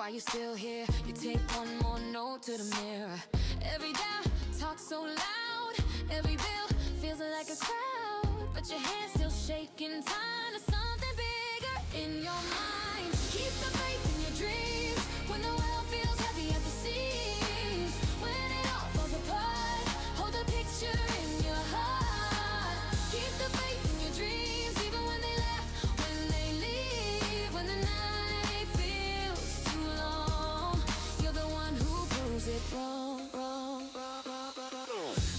Why you still here? You take one more note to the mirror. Every doubt talks so loud. Every bill feels like a crowd, but your hand's still shaking. Time to something bigger in your mind. Keep the faith in your dreams when the world feels heavy at the seams. When it all falls apart, hold the picture in your heart. Keep the faith in your dreams, even when they laugh, when they leave, when the night feels too long. You're the one who proves it wrong.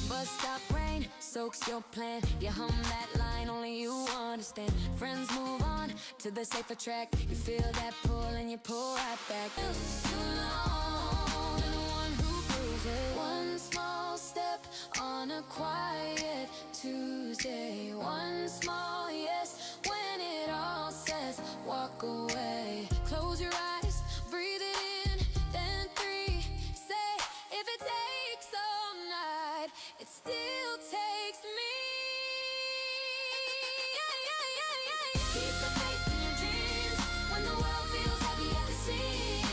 But stop rain soaks your plan. You hum that line only you understand. Friends move on to the safer track. You feel that pull and you pull right back. It's too long. You're the one who proves it. One small step on a quiet Tuesday. One small yes when it all says walk away. Close your eyes, breathe it in, then 3. Say if it takes all night, it still takes me. Keep the faith in your dreams when the world feels heavy at the seams.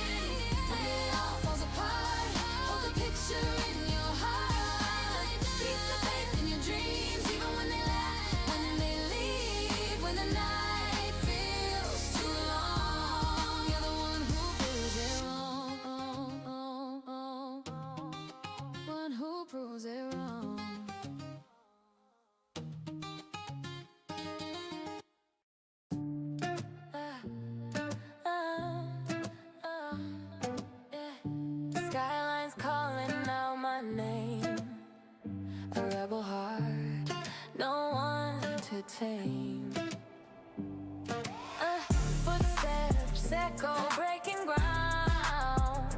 When it all falls apart, hold the picture in your heart. Keep the faith in your dreams, even when they laugh, when they leave, when the night feels too long. You're the one who proves it wrong. One who proves it wrong. Skyline's calling out my name. A rebel heart, no one to tame. Footsteps echo, breaking ground.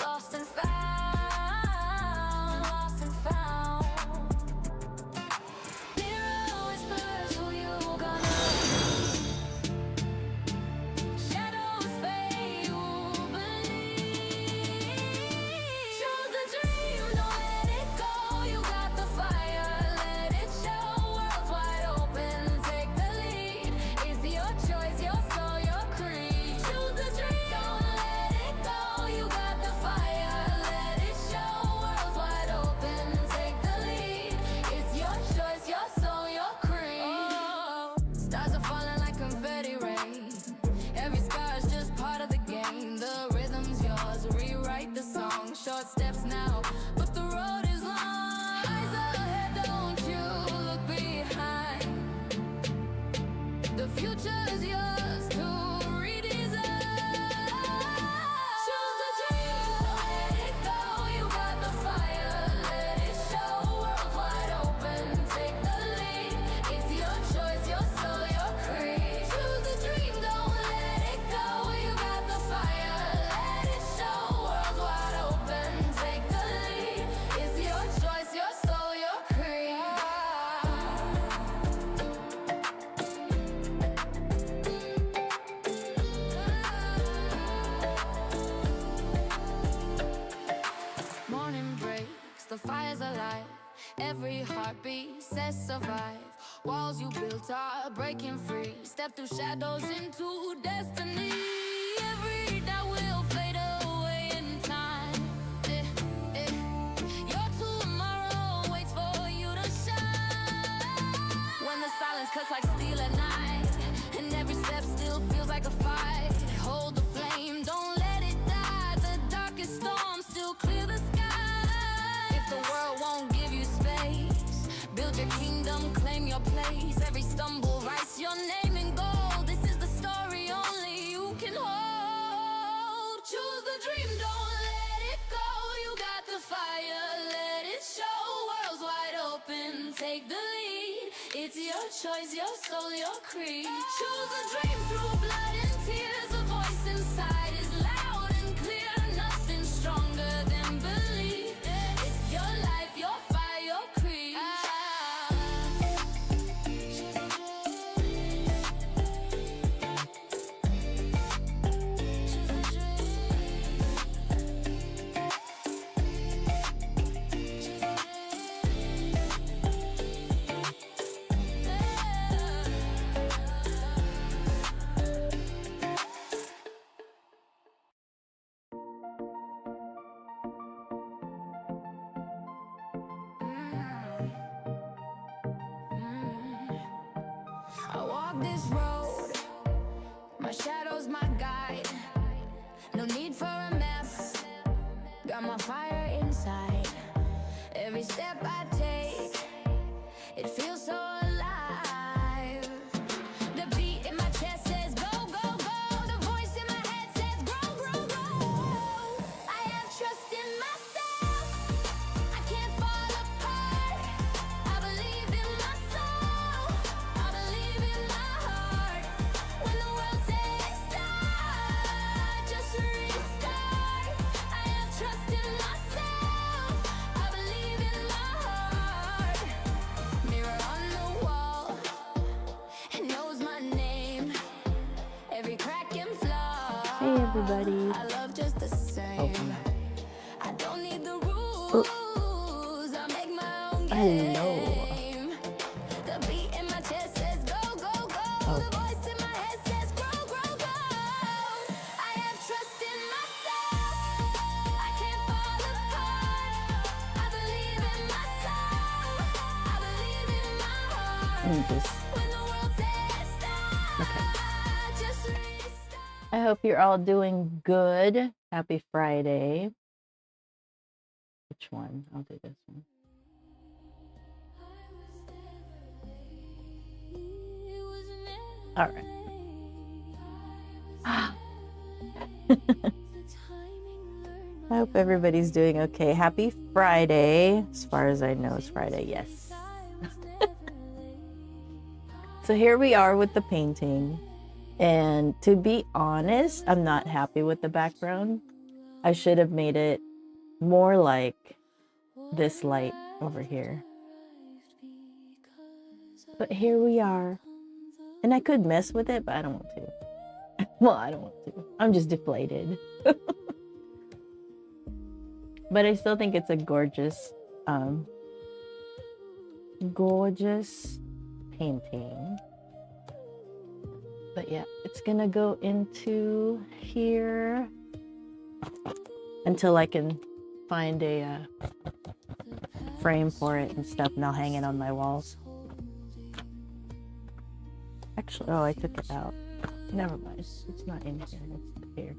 Lost and found, lost and found. Mirror whispers who you gonna be. Shadows fade, who believe. Choose the dream, don't let it go. You got the fire, let it show. World's wide open, take the lead. It's your choice, your soul, your creed. Choose the dream, don't let it go. You got the fire, let it show. World's wide open, take the lead. It's your choice, your soul, your creed. Oh, stars are falling like confetti rain. Every scar is just part of the game. The rhythm's yours, rewrite the song. Short steps now, but the road is long. Eyes ahead, don't you look behind. The future is yours to redesign. Choose the dream, don't let it go. You got the fire, let it show. World's wide open, take the lead. It's your choice, your soul, your creed. Choose the dream, don't let it go. You got the fire, let it show. World's wide open, take the lead. It's your choice, your soul, your creed. Morning breaks, the fire's alive. Every heartbeat says survive. Walls you built are breaking free. Step through shadows into destiny. Every doubt will fade away in time. Your tomorrow waits for you to shine. When the silence cuts like steel at night, and every step still feels like a fight. Hold the flame, don't let it die. The darkest storms still clear the sky. If the world won't give you space, build your kingdom, claim your place. Every stumble writes your name in gold. This is the story only you can hold. Choose the dream, don't let it go. You got the fire, let it show. World's wide open, take the lead. It's your choice, your soul, your creed. Choose a dream through blood and tears. A voice inside is loud and clear. Nothing stronger than belief. It's your life, your fire, your creed. this road. My shadow's my guide. No need for a map. Got my fire inside. Every step I take, it feels so alive. The beat in my chest says go, go, go. The voice in my head says grow, grow, grow. I have trust in myself. I can't fall apart. I believe in my soul. I believe in my heart. When the world says stop, just restart. I have trust in myself. I believe in my heart. Mirror on the wall, it knows my name. Every crack and flaw. Hey everybody. I love just the same. I don't need the rules. I make my own game. The beat in my chest says go, go, go. The voice in my head says grow, grow, grow. I have trust in myself. I can't fall apart. I believe in my soul. I believe in my heart. When the world says stop, just restart. I hope you're all doing good. Happy Friday. Which one? I'll do this one. All right. I hope everybody's doing okay. Happy Friday. As far as I know, it's Friday. Yes. So here we are with the painting. And to be honest, I'm not happy with the background. I should have made it more like this light over here. But here we are. And I could mess with it, but I don't want to. Well, I don't want to. I'm just deflated. But I still think it's a gorgeous, gorgeous painting. But yeah, it's gonna go into here until I can find a frame for it and stuff, and I'll hang it on my walls. Actually, oh, I took it out. Never mind, it's not in here, it's here.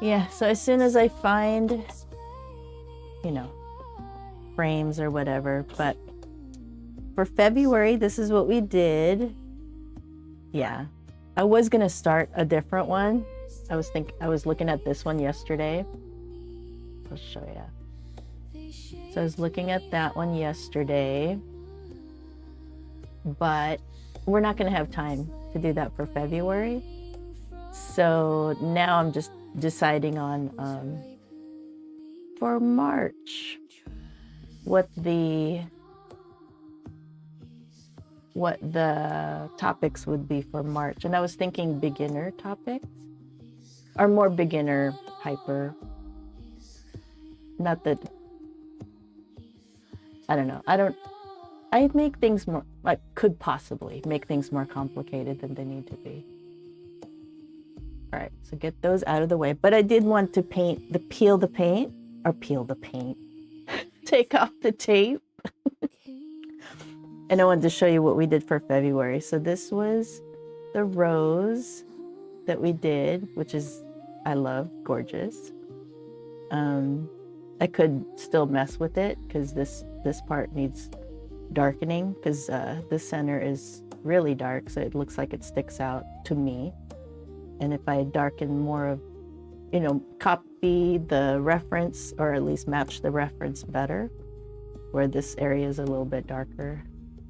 Yeah, so as soon as I find, you know, frames or whatever, but for February, this is what we did. Yeah, I was gonna start a different one. I was looking at this one yesterday. I'll show you. So I was looking at that one yesterday, but we're not gonna have time to do that for February. So now I'm just deciding on for March what the topics would be for March. And I was thinking beginner topics, or more beginner hyper. Not that, I don't know. I make things more, like, could possibly make things more complicated than they need to be. All right, so get those out of the way. But I did want to peel the paint, take off the tape. And I wanted to show you what we did for February. So this was the rose that we did, which is, I love, gorgeous. I could still mess with it because this part needs darkening, because the center is really dark, so it looks like it sticks out to me. And if I darken more of, you know, copy the reference, or at least match the reference better, where this area is a little bit darker,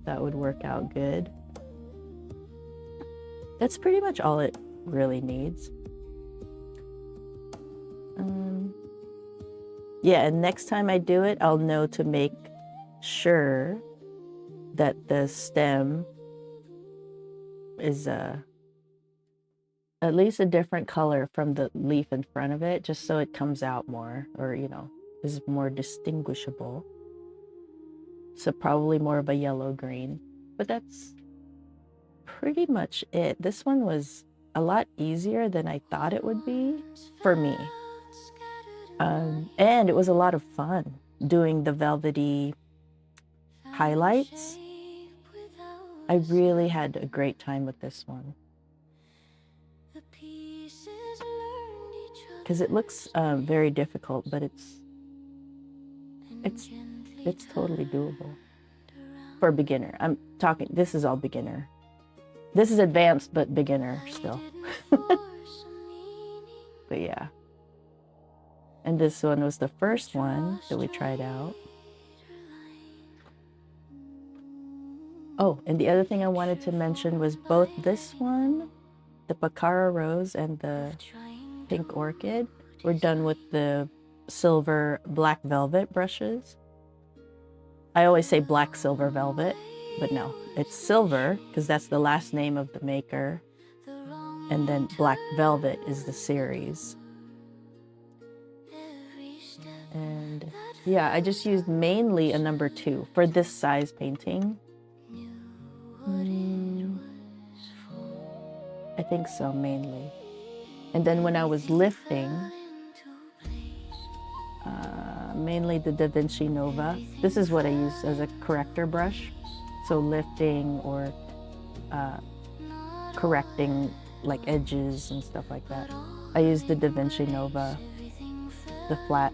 that would work out good. That's pretty much all it really needs. Yeah, and next time I do it, I'll know to make sure that the stem is at least a different color from the leaf in front of it, just so it comes out more, or, you know, is more distinguishable. So probably more of a yellow-green, but that's pretty much it. This one was a lot easier than I thought it would be for me. And it was a lot of fun doing the velvety highlights. I really had a great time with this one. Because it looks very difficult, but it's totally doable for a beginner. I'm talking, this is all beginner. This is advanced, but beginner still. But yeah. And this one was the first one that we tried out. Oh, and the other thing I wanted to mention was both this one, the Baccara Rose, and the Pink Orchid were done with the silver black velvet brushes. I always say black silver velvet, but no, it's silver because that's the last name of the maker. And then black velvet is the series. And yeah, I just used mainly a number 2 for this size painting. I think so, mainly. And then when I was lifting, mainly the Da Vinci Nova. This is what I use as a corrector brush. So lifting or correcting like edges and stuff like that. I use the Da Vinci Nova, the flat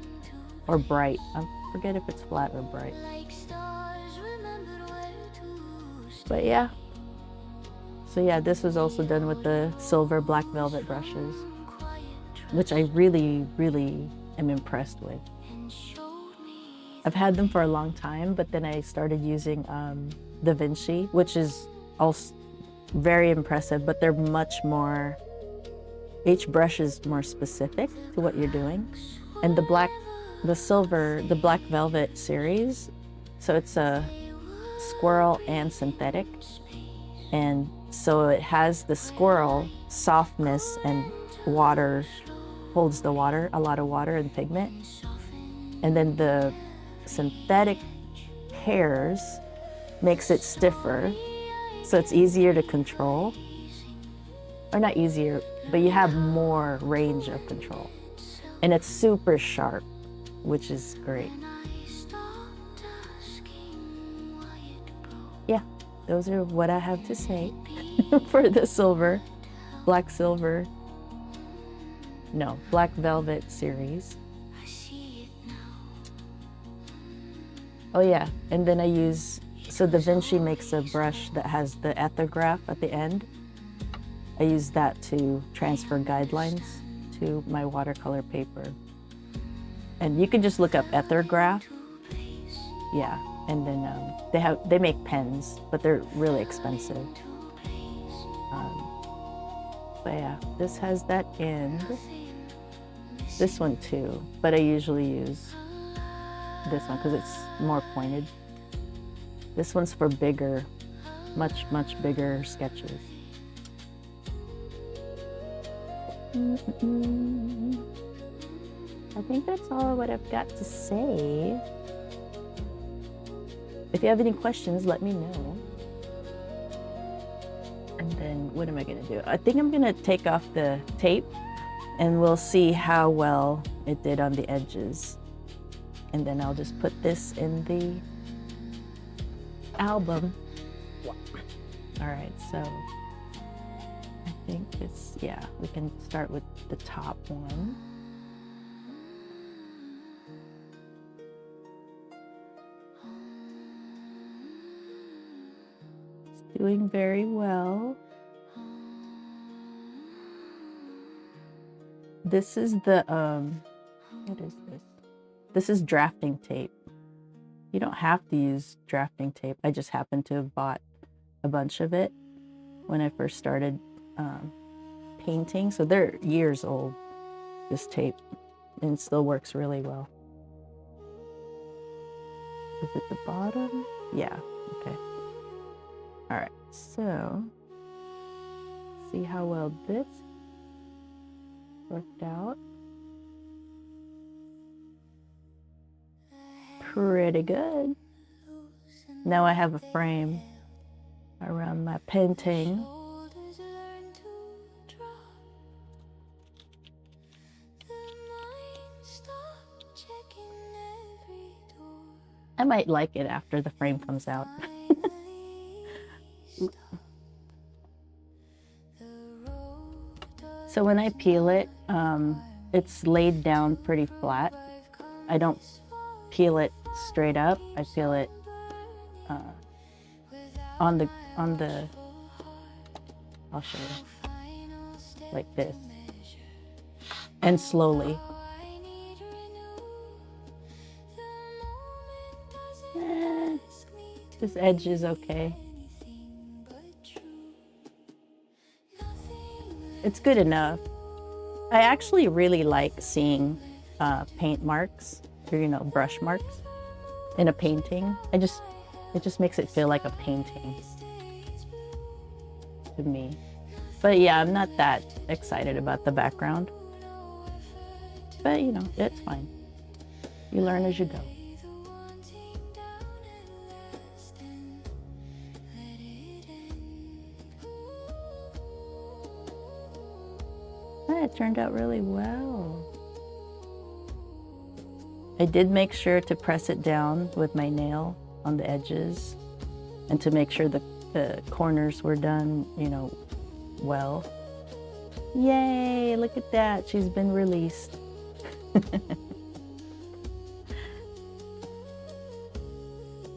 or bright. I forget if it's flat or bright. But yeah. So yeah, this was also done with the silver black velvet brushes, which I really, really am impressed with. I've had them for a long time, but then I started using Da Vinci, which is also very impressive, but they're much more, each brush is more specific to what you're doing. And the black velvet series, so it's a squirrel and synthetic. And so it has the squirrel softness and water, holds the water, a lot of water and pigment. And then the synthetic hairs makes it stiffer, so it's easier to control. Or not easier, but you have more range of control. And it's super sharp, which is great. Yeah, those are what I have to say for the black velvet series. Oh yeah, and then I use, so Da Vinci makes a brush that has the ethograph at the end. I use that to transfer guidelines to my watercolor paper. And you can just look up ethograph. Yeah, and then they make pens, but they're really expensive. But yeah, this has that end. This one too, but I usually use this one because it's more pointed. This one's for bigger, much bigger sketches. I think that's all what I've got to say. If you have any questions, let me know. And then what am I gonna do? I think I'm gonna take off the tape and we'll see how well it did on the edges. And then I'll just put this in the album. All right, so I think it's, yeah, we can start with the top one. It's doing very well. This is the, what is this? This is drafting tape. You don't have to use drafting tape. I just happened to have bought a bunch of it when I first started painting. So they're years old, this tape, and it still works really well. Is it the bottom? Yeah, okay. All right, so see how well this worked out. Pretty good. Now I have a frame around my painting. I might like it after the frame comes out. So when I peel it, it's laid down pretty flat. I don't peel it straight up. I peel it on the I'll show you, like this, and slowly. This edge is okay. It's good enough. I actually really like seeing paint marks, or, you know, brush marks in a painting. It just makes it feel like a painting to me. But yeah, I'm not that excited about the background. But you know, it's fine. You learn as you go. It turned out really well. I did make sure to press it down with my nail on the edges and to make sure the corners were done, you know, well. Yay, look at that. She's been released.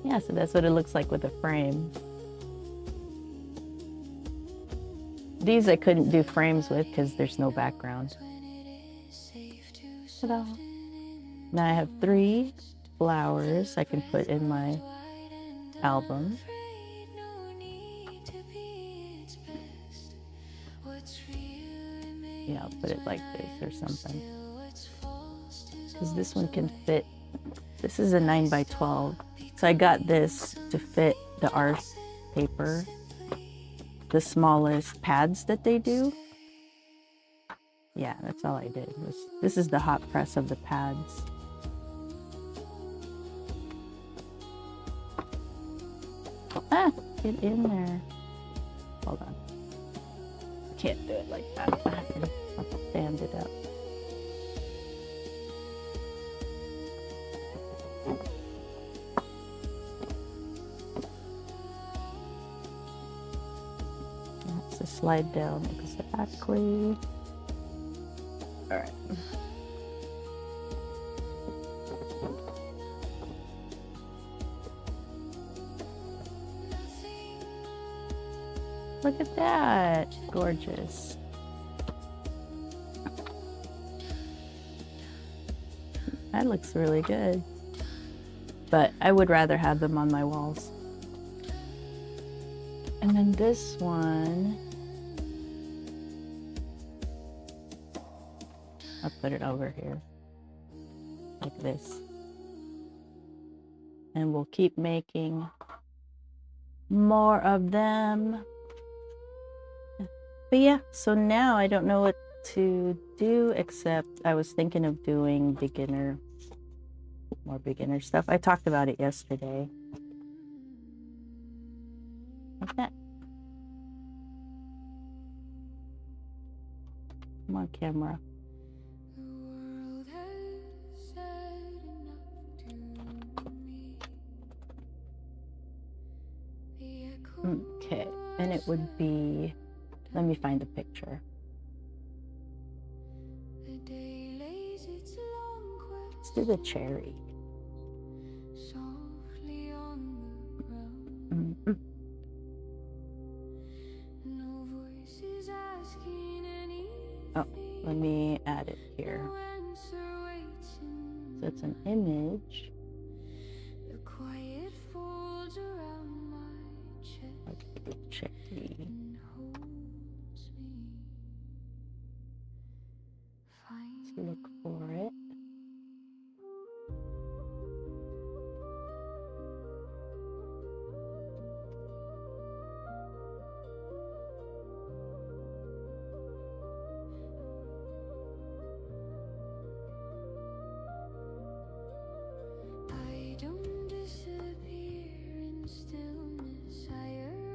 Yeah, so that's what it looks like with a frame. These I couldn't do frames with because there's no background. Ta-da. Now I have 3 flowers I can put in my album. Yeah, I'll put it like this or something. Because this one can fit. This is a 9x12. So I got this to fit the art paper, the smallest pads that they do. Yeah, that's all I did. This is the hot press of the pads. Ah, get in there. Hold on. Can't do it like that. I have to stand it up. That's to slide down exactly. All right. Look at that. Gorgeous. That looks really good. But I would rather have them on my walls. And then this one, I'll put it over here, like this. And we'll keep making more of them. But yeah, so now I don't know what to do, except I was thinking of doing more beginner stuff. I talked about it yesterday. Like that. Come on, camera. Okay, and it would be, let me find the picture. Let's do the cherry. Oh, let me add it here. So it's an image. Cherry. Let's look for it.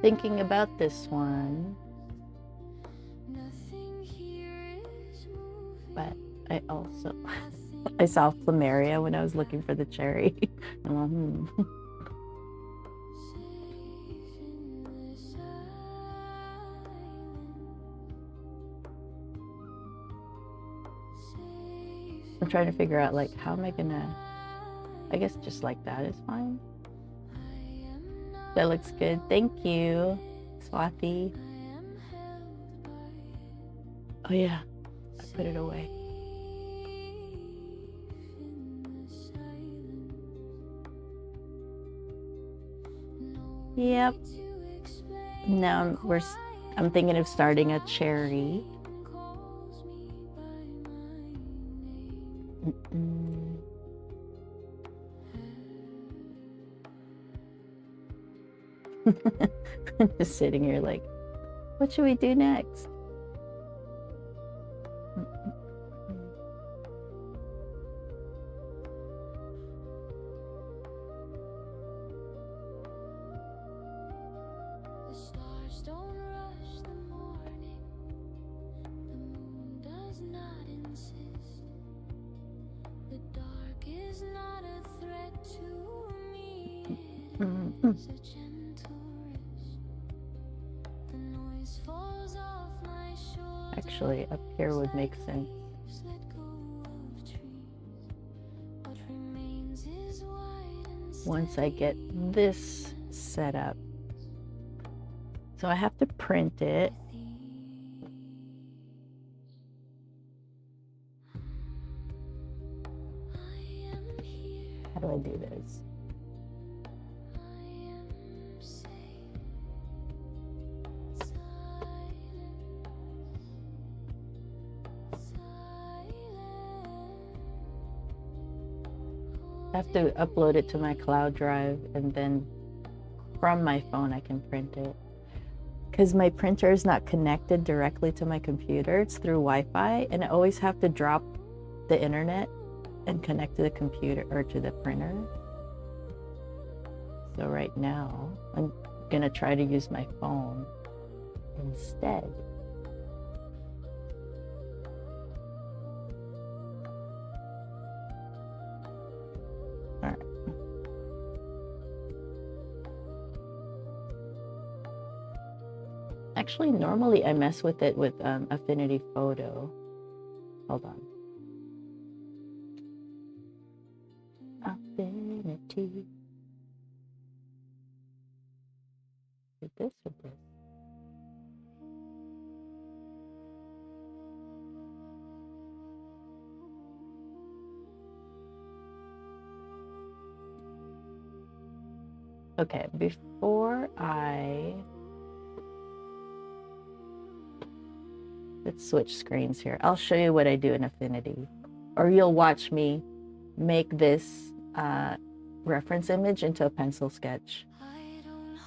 Thinking about this one, but I also I saw plumeria when I was looking for the cherry. I'm trying to figure out like how am I gonna, I guess just like that is fine. That looks good. Thank you, Swati. Oh yeah, I put it away. Yep. Now I'm thinking of starting a cherry. I'm just sitting here like, what should we do next? The stars don't rush the morning. The moon does not insist. The dark is not a threat to me. It is a gentle wrist. The noise falls off my shoulders. Actually, up here would make sense. Let go of trees. What remains is white and Once I get this set up. So I have to print it. How do I do this? I have to upload it to my cloud drive and then from my phone I can print it. Because my printer is not connected directly to my computer, it's through Wi-Fi, and I always have to drop the internet and connect to the computer or to the printer. So right now, I'm gonna try to use my phone instead. All right. Actually, normally I mess with it with Affinity Photo. Hold on. Affinity. Did this or this? Okay, before let's switch screens here. I'll show you what I do in Affinity, or you'll watch me make this reference image into a pencil sketch.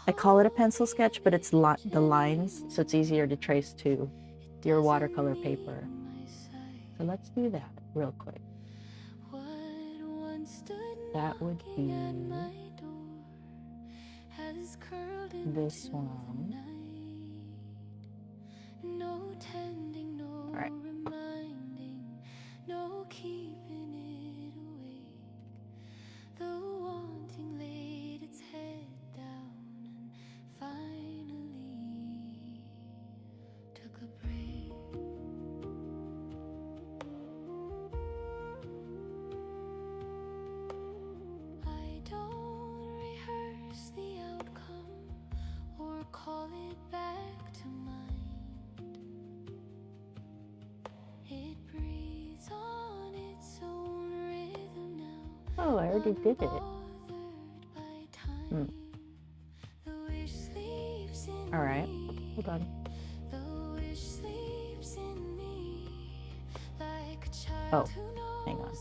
I call it a pencil sketch, but it's the lines, so it's easier to trace to your watercolor paper. So let's do that real quick. That would be this one. All right. Call it back to mind. It breathes on its own rhythm now. Oh, I already did it. All right, hold on. Oh, hang on.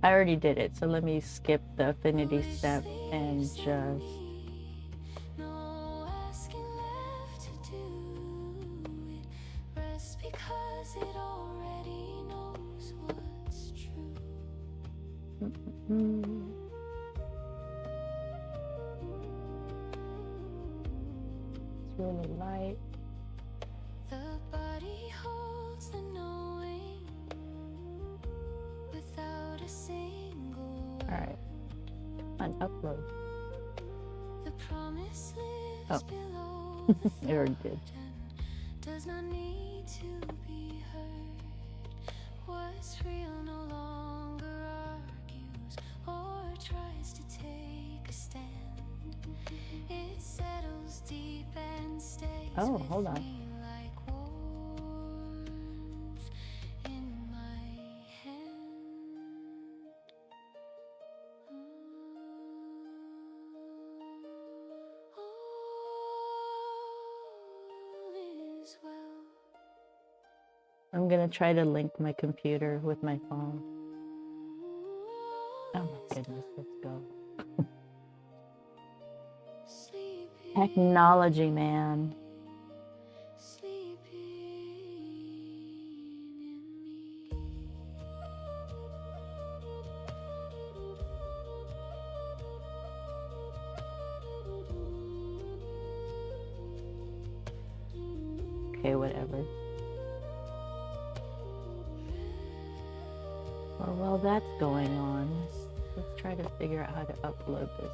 I already did it, so let me skip the affinity step and just it's really light. The body holds the knowing without a single word. All right, on upload. The promise lives Oh, below it already did. does does not need to be heard. What's real no longer argues or tries to take a stand. It settles deep and stays hold on. me like warmth in my hand. All is well. I'm gonna try to link my computer with my phone. Oh my goodness, let's go. Technology, man. Okay, whatever. Well, while that's going on, let's try to figure out how to upload this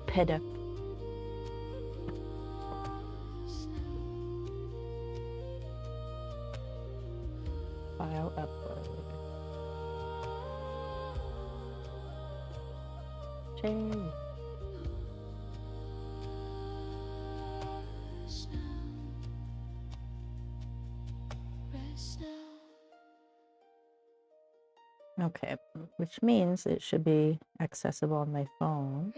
PDF. File upload. Change. Okay, which means it should be accessible on my phone.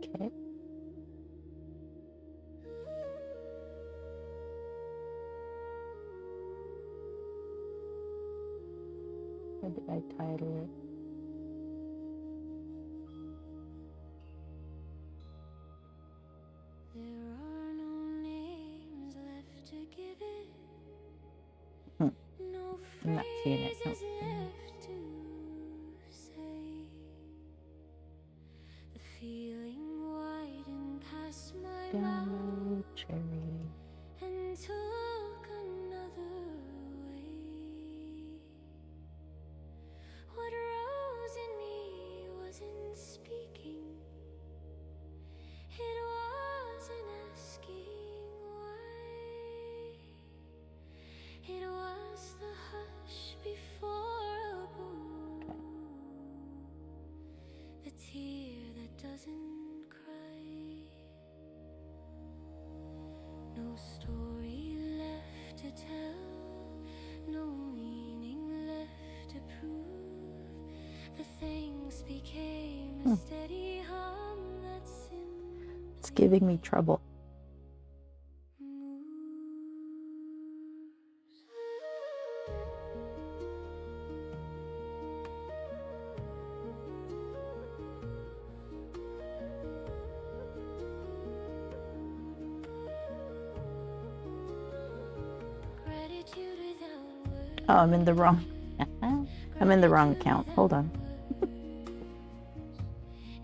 Okay. What did I title it? There are no names left to give it. No I'm not seeing it. phrases left to say. The feeling widened past my mouth Cherry. and took another way. What rose in me wasn't speaking. It wasn't asking why. It was the hush before a boom. The tear that doesn't cry. No story left to tell. No meaning left to prove. The things became a steady hum that It's giving me trouble. Gratitude without words. Oh, I'm in the wrong. I'm in the wrong account. Hold on.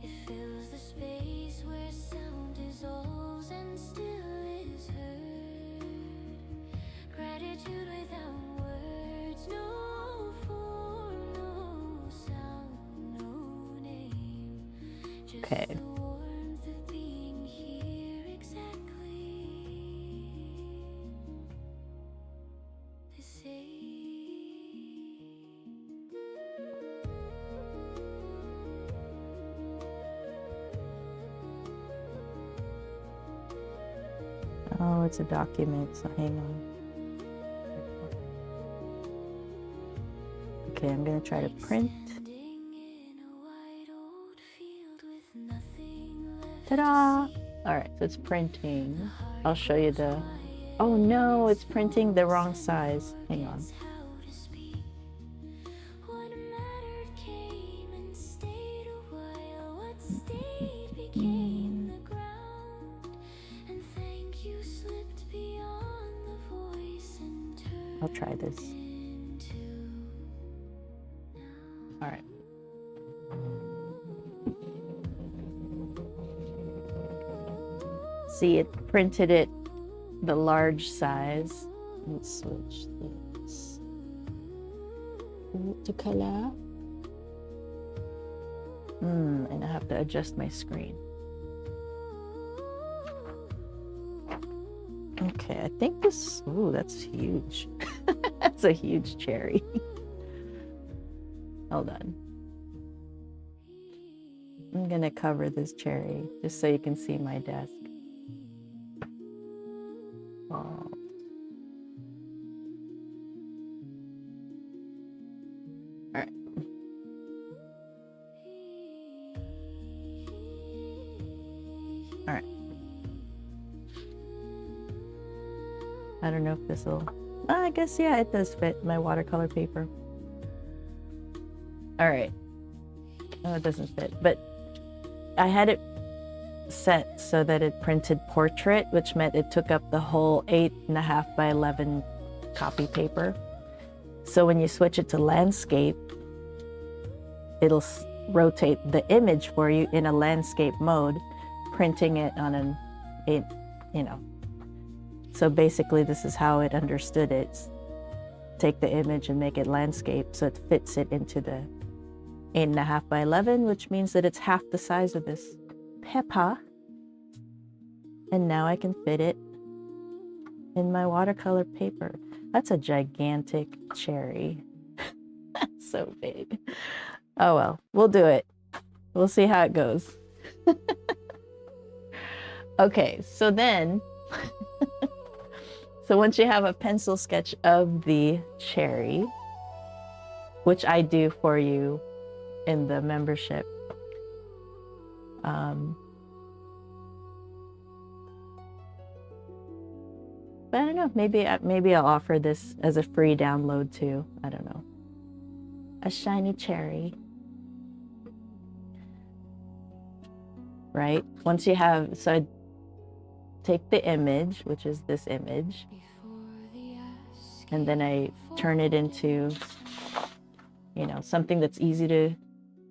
It fills the space where sound dissolves and still is heard. Gratitude without words, no form, no sound, no name. Just Okay. the warmth of being here exactly the same. Oh, it's a document, so hang on. Okay, I'm gonna try to print. Standing in a wide old field with nothing left to Ta-da! see. All right, so it's printing. I'll show you the... Oh no, it's printing the wrong size. Hang on. How to speak. What mattered came and stayed a while. What stayed became the ground. And thank you slipped beyond the voice and turned I'll try this. into All right. See, it printed it the large size. Let's switch this to color. And I have to adjust my screen. Okay, I think this, ooh, that's huge. That's a huge cherry. Hold on. I'm gonna cover this cherry just so you can see my desk. Oh. All right. All right. I don't know if this will, I guess, yeah, it does fit my watercolor paper. All right. Oh, it doesn't fit, but I had it set so that it printed portrait, which meant it took up the whole 8.5 by 11 copy paper. So when you switch it to landscape, it'll rotate the image for you in a landscape mode, printing it on an 8, you know. So basically this is how it understood it. Take the image and make it landscape so it fits it into the 8.5 by 11, which means that it's half the size of this pepper. And now I can fit it in my watercolor paper. That's a gigantic cherry. That's so big. Oh well, we'll do it. We'll see how it goes. Okay, so then, so once you have a pencil sketch of the cherry, which I do for you in the membership, but I don't know, maybe I'll offer this as a free download too. I don't know. A shiny cherry. Right? Once you have, so I take the image, which is this image, and then I turn it into, you know, something that's easy to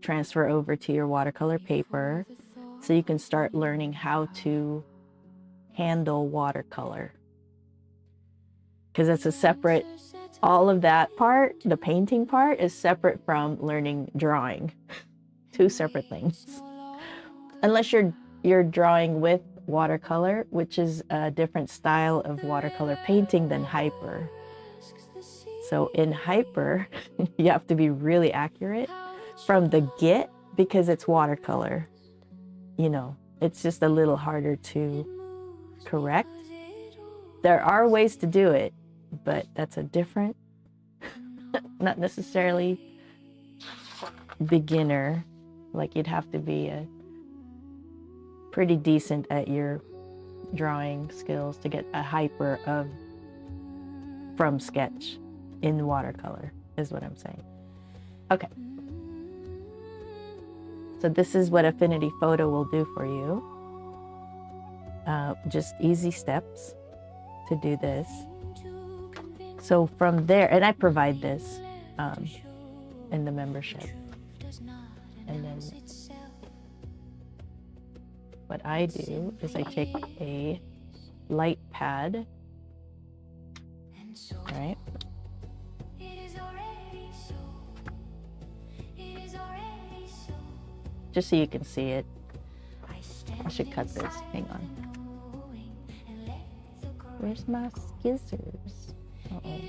transfer over to your watercolor paper, so you can start learning how to handle watercolor. Because it's a separate, all of that part, the painting part, is separate from learning drawing. Two separate things. Unless you're drawing with watercolor, which is a different style of watercolor painting than hyper. So in hyper, you have to be really accurate from the get because it's watercolor. You know, it's just a little harder to correct. There are ways to do it, but that's a different, not necessarily beginner. Like you'd have to be a pretty decent at your drawing skills to get a hyper of from sketch in watercolor, is what I'm saying. Okay. So this is what Affinity Photo will do for you. Just easy steps to do this. So from there, and I provide this in the membership. And then what I do is I take a light pad, right? Just so you can see it. I should cut this. Hang on. Where's my scissors? Uh-oh.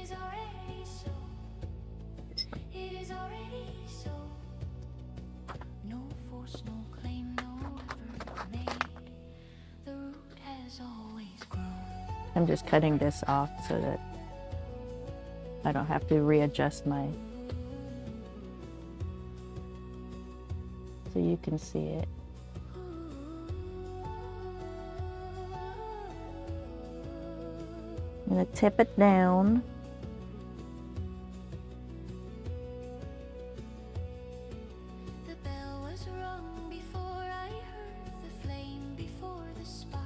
I'm just cutting this off so that I don't have to readjust my, so you can see it. I'm gonna tip it down. The bell was rung before I heard the flame, before the spark.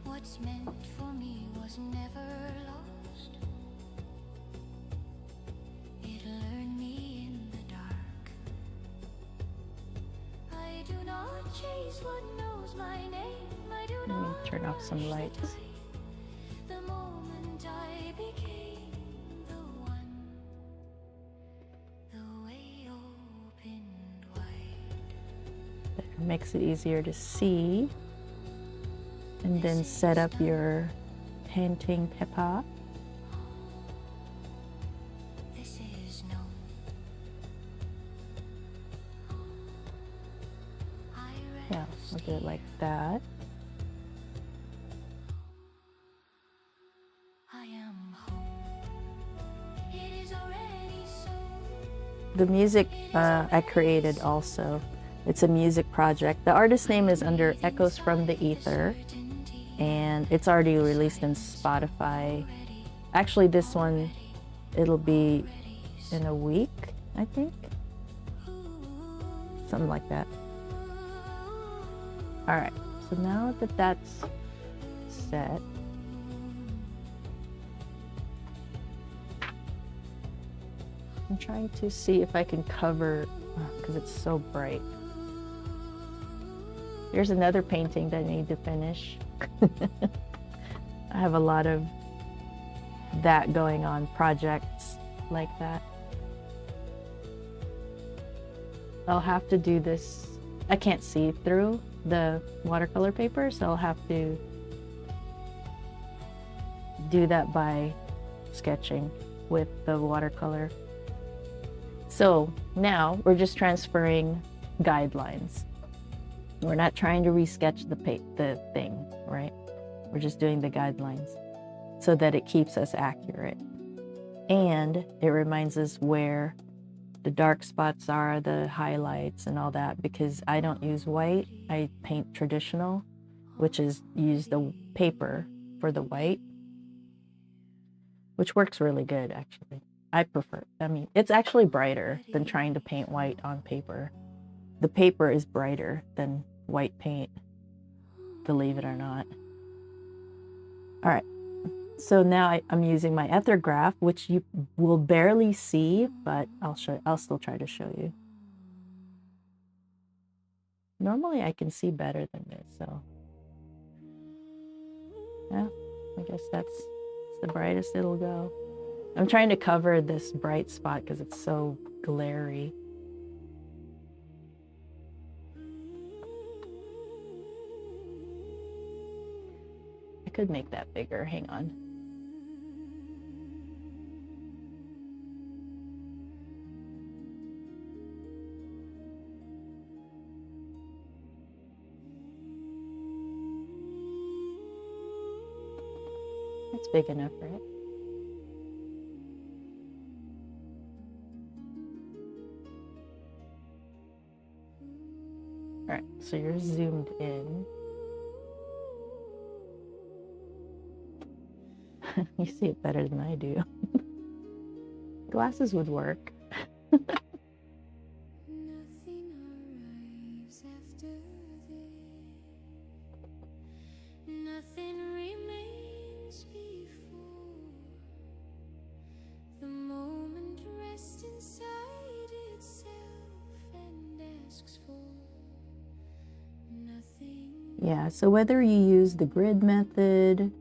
What's meant for me was never lost. It lured me in the dark. I do not chase what knows my name. I do Let me not turn off some lights. It makes it easier to see. And then set up your painting paper. Yeah, we'll do it like that. The music I created also. It's a music project. The artist name is under Echoes from the Ether, and it's already released in Spotify. Actually, this one, it'll be in a week, I think. Something like that. All right, so now that that's set, I'm trying to see if I can cover, because it's so bright. Here's another painting that I need to finish. I have a lot of that going on, projects like that. I'll have to do this. I can't see through the watercolor paper, so I'll have to do that by sketching with the watercolor. So now we're just transferring guidelines. We're not trying to resketch the thing, right? We're just doing the guidelines so that it keeps us accurate. And it reminds us where the dark spots are, the highlights and all that, because I don't use white. I paint traditional, which is use the paper for the white, which works really good, actually. I prefer, I mean, it's actually brighter than trying to paint white on paper. The paper is brighter than white paint, believe it or not. All right, so now I'm using my Ethergraph, which you will barely see, but I'll still try to show you. Normally I can see better than this, so yeah, I guess that's the brightest it'll go. I'm trying to cover this bright spot because it's so glary. I could make that bigger, hang on. That's big enough, right? All right, so you're zoomed in. You see it better than I do. Glasses would work. Yeah, so whether you use the grid method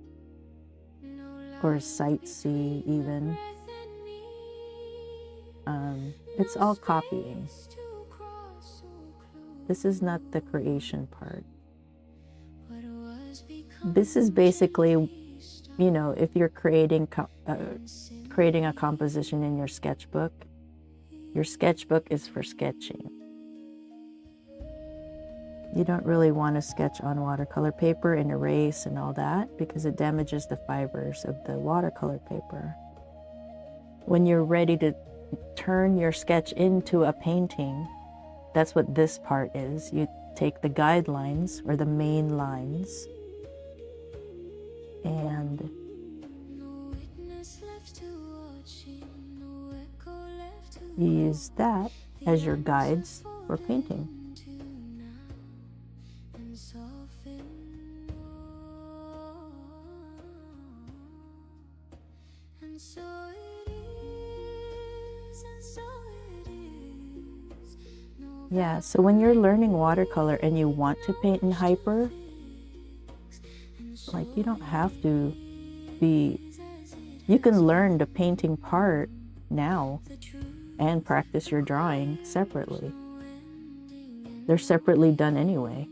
or Sightsee even, it's all copying. This is not the creation part. This is basically, you know, if you're creating a composition in your sketchbook is for sketching. You don't really want to sketch on watercolor paper and erase and all that because it damages the fibers of the watercolor paper. When you're ready to turn your sketch into a painting, that's what this part is. You take the guidelines or the main lines and you use that as your guides for painting. Yeah, so when you're learning watercolor and you want to paint in hyper, like you don't have to be, you can learn the painting part now and practice your drawing separately. They're separately done anyway.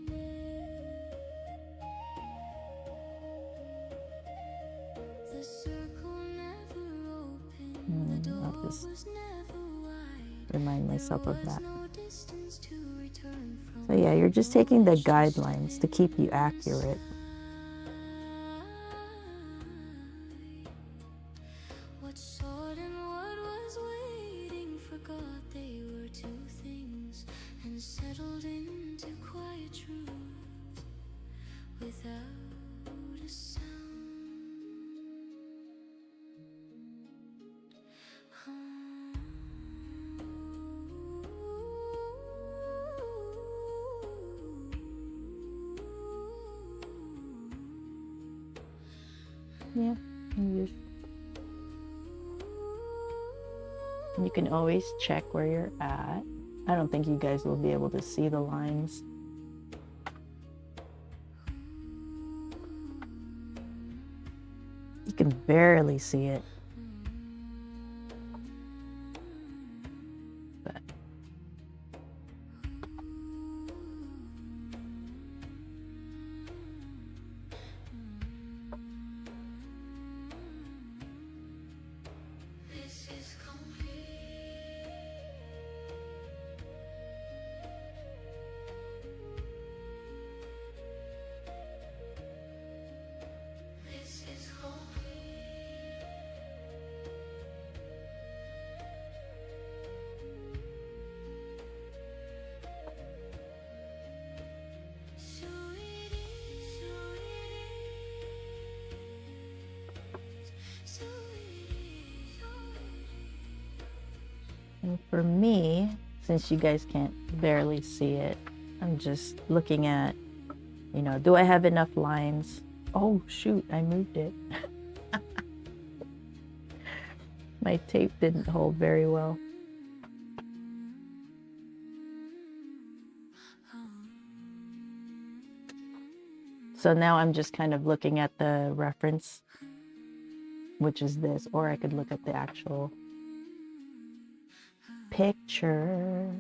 I'll just remind myself of that. So yeah, you're just taking the guidelines to keep you accurate. Yeah, you can always check where you're at. I don't think you guys will be able to see the lines. You can barely see it. But and for me, since you guys can't barely see it, I'm just looking at, you know, do I have enough lines? Oh shoot, I moved it. My tape didn't hold very well. So now I'm just kind of looking at the reference, which is this, or I could look at the actual picture.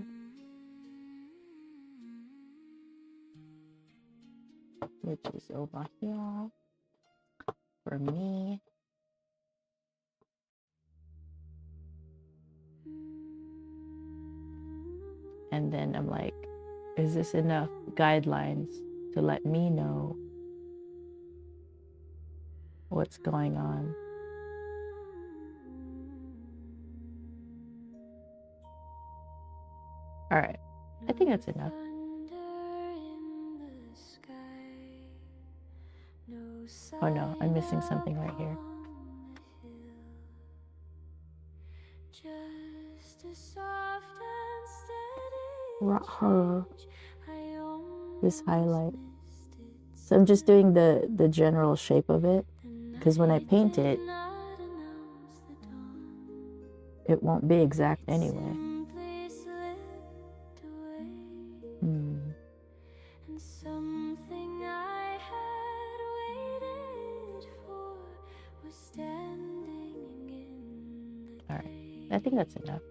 Which is over here for me. And then I'm like, is this enough guidelines to let me know what's going on? All right, I think that's enough. Oh no, I'm missing something right here. This highlight. So I'm just doing the general shape of it, because when I paint it, it won't be exact anyway. All right, I think that's enough.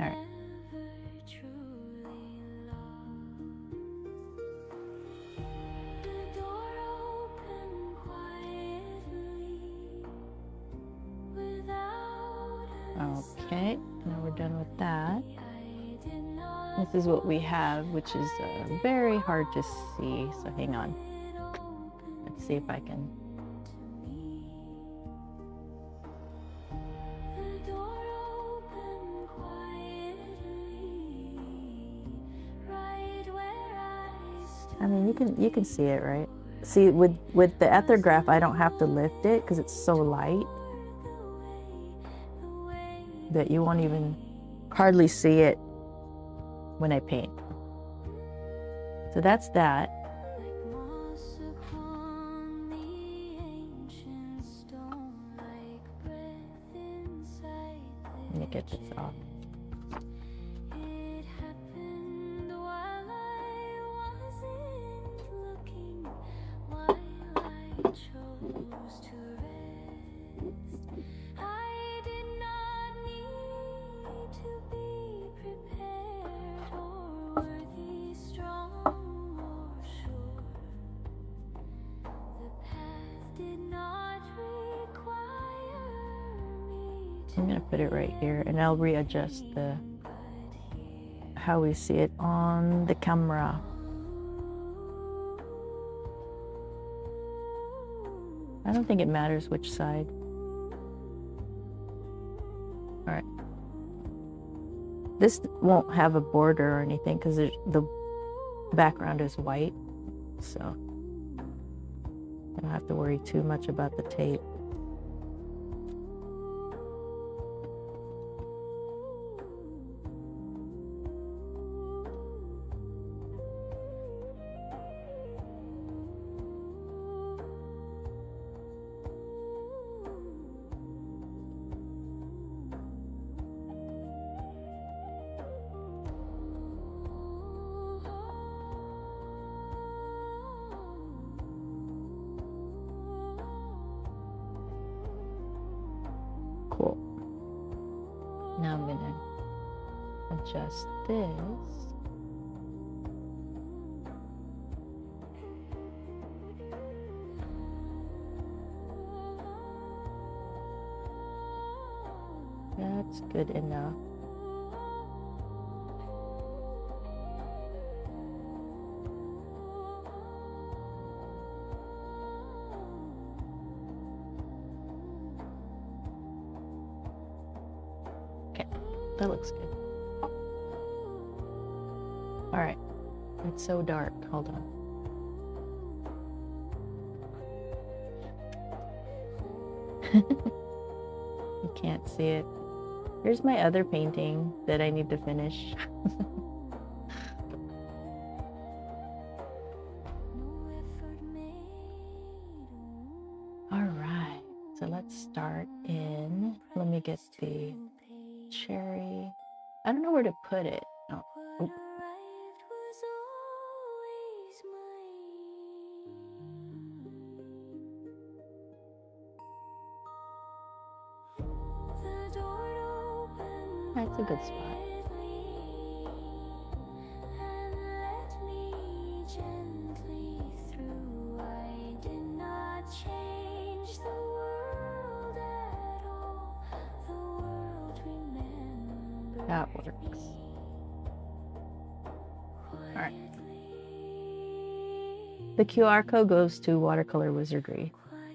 All right. Okay, now we're done with that. This is what we have, which is very hard to see, so hang on. Let's see if I can. I mean, you can see it, right? See, with the ethograph, I don't have to lift it because it's so light that you won't even hardly see it when I paint. So that's that. Let me get this off. It happened while I wasn't looking, while I chose to rest. I did not need to be prepared or worthy, strong or sure. The path did not require me to. I'm gonna put it right here, and I'll readjust the how we see it on the camera. I don't think it matters which side. All right. This won't have a border or anything because the background is white, so I don't have to worry too much about the tape. Cool. Now I'm gonna adjust this. That's good enough. That looks good. All right, it's so dark. Hold on. You can't see it. Here's my other painting that I need to finish. All right, so let's start in. Let me get the cherry. I don't know where to put it. Oh. Oop. That's a good spot. That works. All right. The QR code goes to Watercolor Wizardry,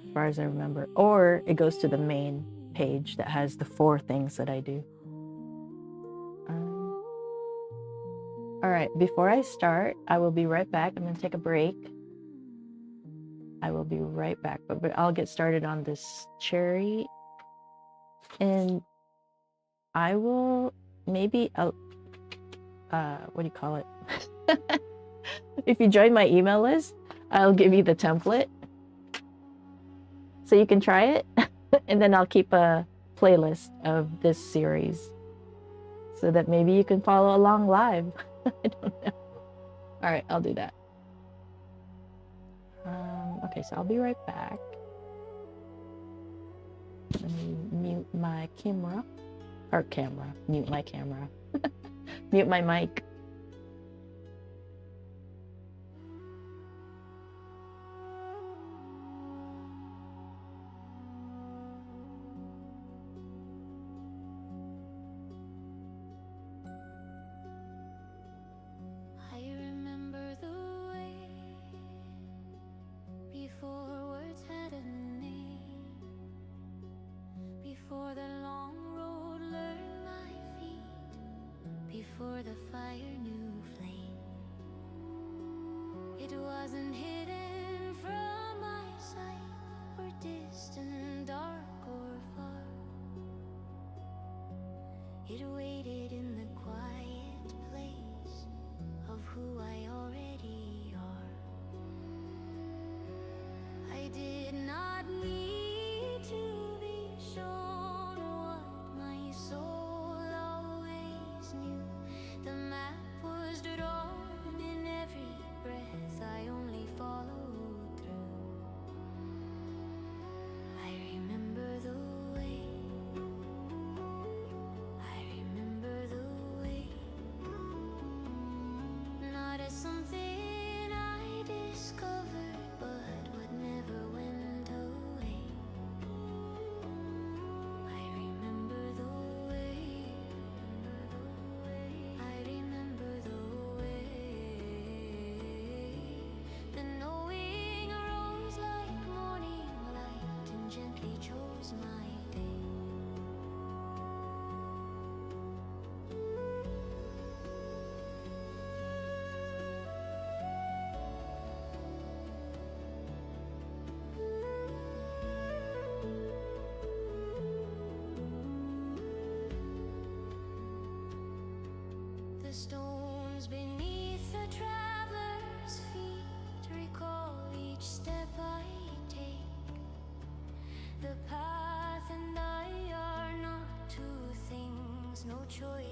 as far as I remember, or it goes to the main page that has the 4 things that I do. All right, before I start, I will be right back. I'm going to take a break. I will be right back, but I'll get started on this cherry, and I will maybe what do you call it? If you join my email list, I'll give you the template so you can try it, and then I'll keep a playlist of this series so that maybe you can follow along live. I don't know. All right, I'll do that. Okay, so I'll be right back. Let me mute my camera. Or camera. Mute my camera. Mute my mic. Before the long road learned my feet, before the fire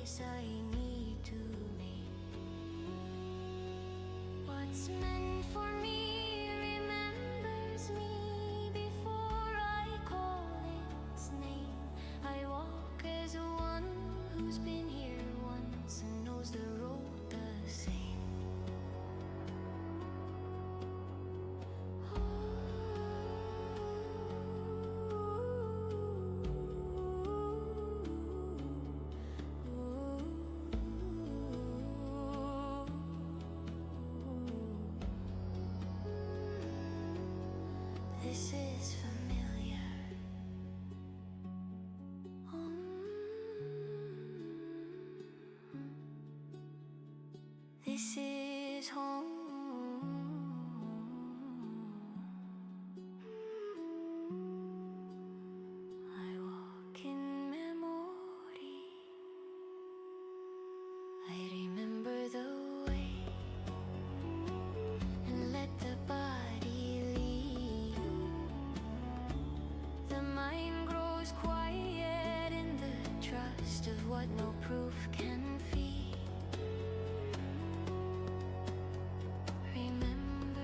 choice I need to make. What's meant for me remembers me before I call its name. I walk as one who's been here once and knows the road the same. This is familiar. This is home. I walk in memory. I remember the way and let the body lead. The mind grows quiet in the trust of what no proof can feed. Remember,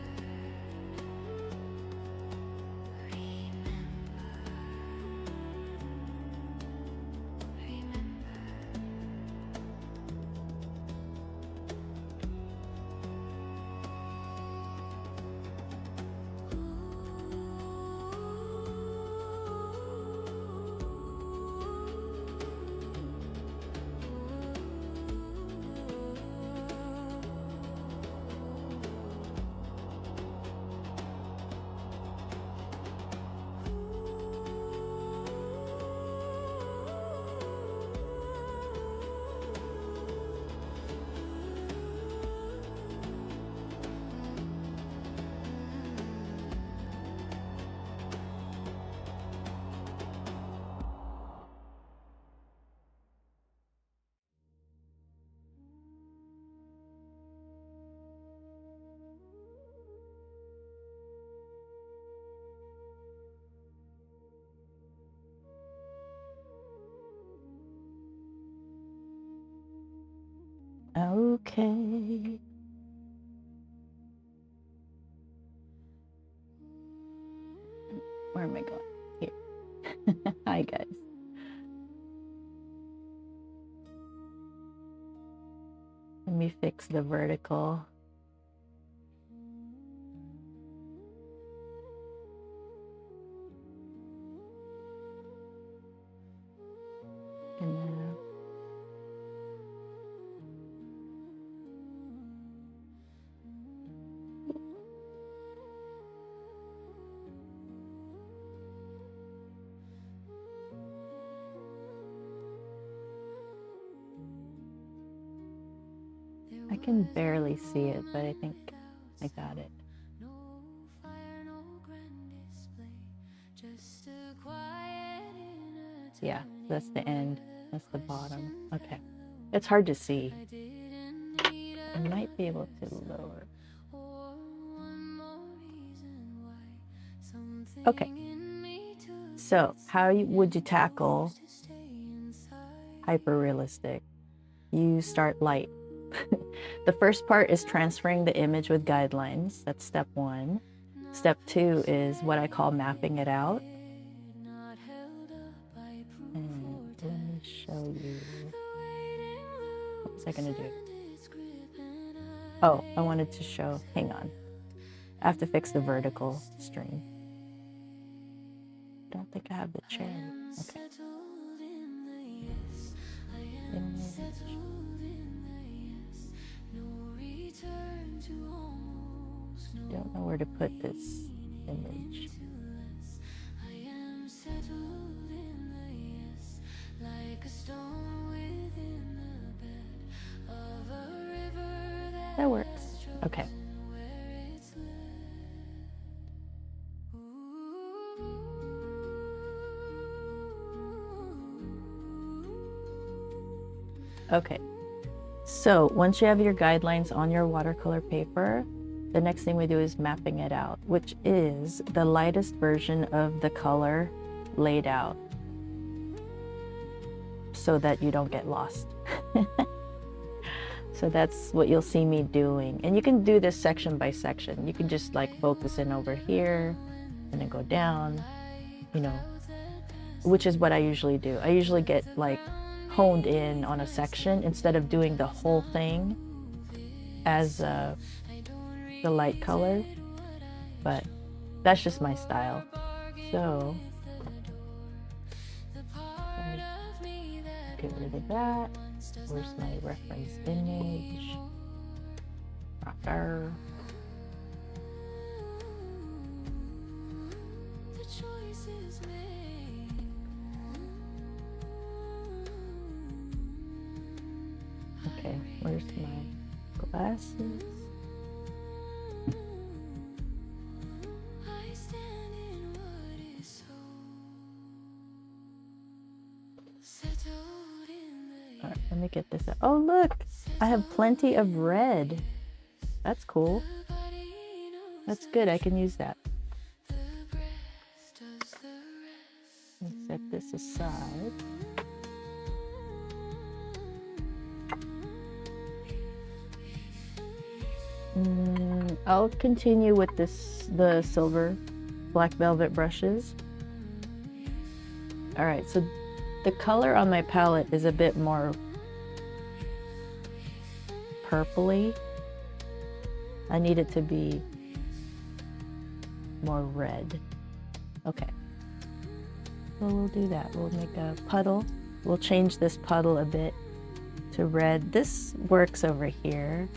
Okay. Where am I going? Here. Hi, guys. Let me fix the vertical. And then I can barely see it, but I think I got it. Yeah, that's the end. That's the bottom. Okay. It's hard to see. I might be able to lower. Okay. So, how would you tackle hyper-realistic? You start light. The first part is transferring the image with guidelines. That's step one. Step two is what I call mapping it out. And let me show you. What was I going to do? Oh, I wanted to show. Hang on. I have to fix the vertical stream. I don't think I have the cherry. Okay. Don't know where to put this image. That works. Okay. Okay. So once you have your guidelines on your watercolor paper, the next thing we do is mapping it out, which is the lightest version of the color laid out so that you don't get lost. So that's what you'll see me doing. And you can do this section by section. You can just like focus in over here and then go down, you know, which is what I usually do. I usually get like honed in on a section instead of doing the whole thing as the light color, but that's just my style. So let me get rid of that. Where's my reference image? Rocker. Okay, where's my glasses? All right, let me get this out. Oh, look, I have plenty of red. That's cool. That's good. I can use that. Let's set this aside. I'll continue with the silver black velvet brushes. All right, so the color on my palette is a bit more purpley. I need it to be more red. Okay, so we'll do that. We'll make a puddle. We'll change this puddle a bit to red. This works over here.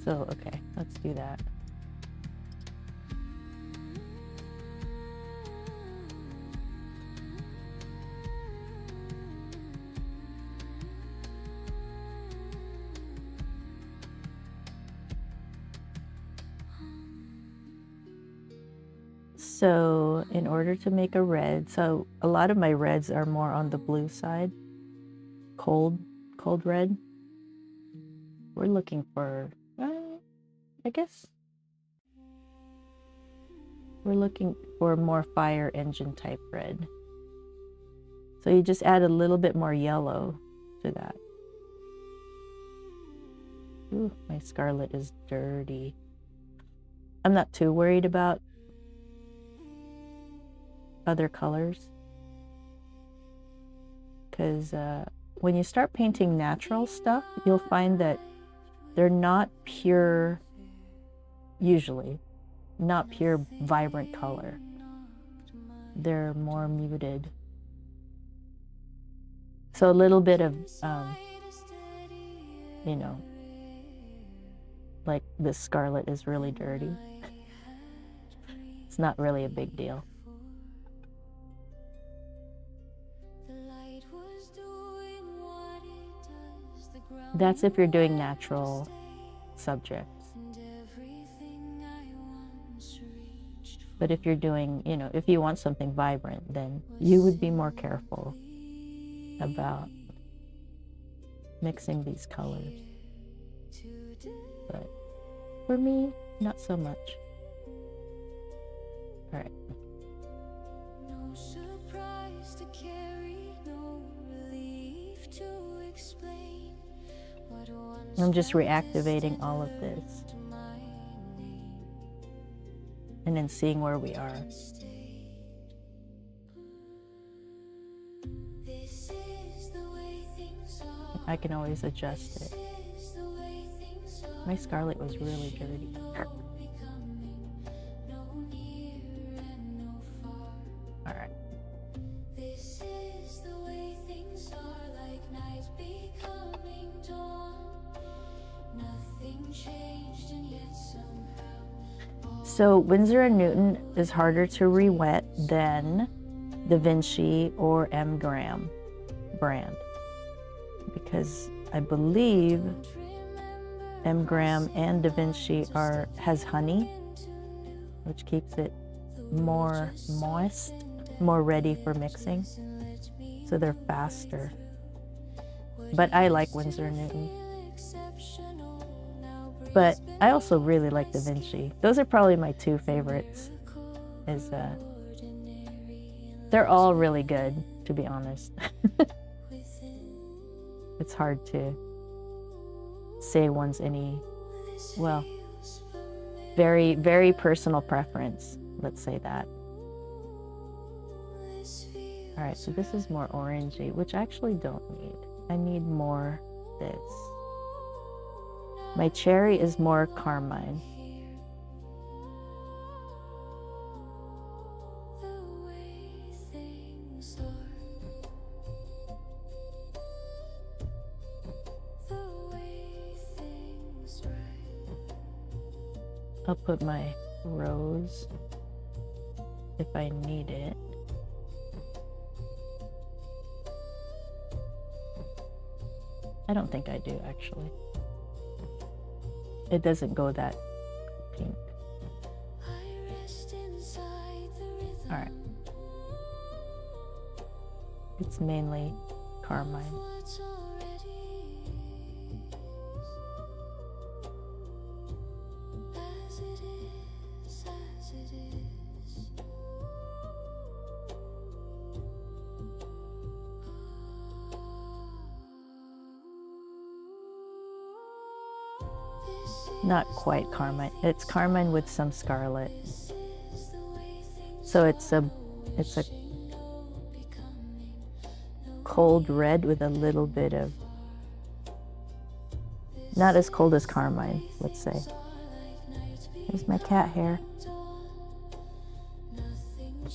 So, okay, let's do that. So in order to make a red, so a lot of my reds are more on the blue side, cold red. We're looking for, I guess, we're looking for more fire engine type red. So you just add a little bit more yellow to that. Ooh, my scarlet is dirty. I'm not too worried about other colors, because when you start painting natural stuff, you'll find that they're not pure, usually not pure vibrant color. They're more muted. So a little bit of you know, like this scarlet is really dirty. It's not really a big deal. That's if you're doing natural subjects. But if you're doing, you know, if you want something vibrant, then you would be more careful about mixing these colors. But for me, not so much. All right. No surprise to carry, no relief to explain. I'm just reactivating all of this and then seeing where we are. I can always adjust it. My scarlet was really dirty. All right. So Winsor & Newton is harder to re-wet than Da Vinci or M. Graham brand, because I believe M. Graham and Da Vinci has honey, which keeps it more moist, more ready for mixing. So they're faster. But I like Winsor & Newton. But I also really like Da Vinci. Those are probably my two favorites. They're all really good, to be honest. it's hard to say one's any, well, very, very personal preference. Let's say that. All right, so this is more orangey, which I actually don't need. I need more this. My cherry is more carmine. I'll put my rose if I need it. I don't think I do, actually. It doesn't go that pink. All right. It's mainly carmine. Not quite carmine. It's carmine with some scarlet. So it's a cold red with a little bit of, not as cold as carmine, let's say. There's my cat hair.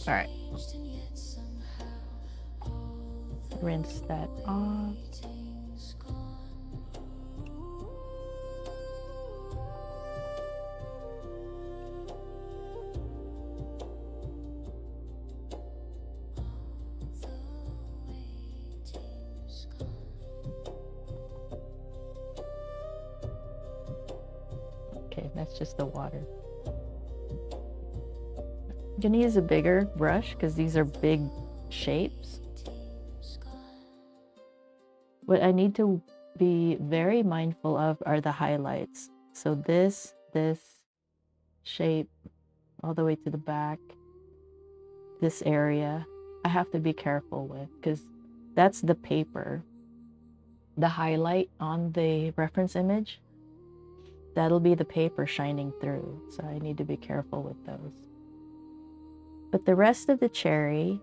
All right. Rinse that off. Okay, that's just the water. I'm gonna use a bigger brush because these are big shapes. What I need to be very mindful of are the highlights. So this shape all the way to the back, this area, I have to be careful with because that's the paper. The highlight on the reference image, that'll be the paper shining through. So I need to be careful with those. But the rest of the cherry,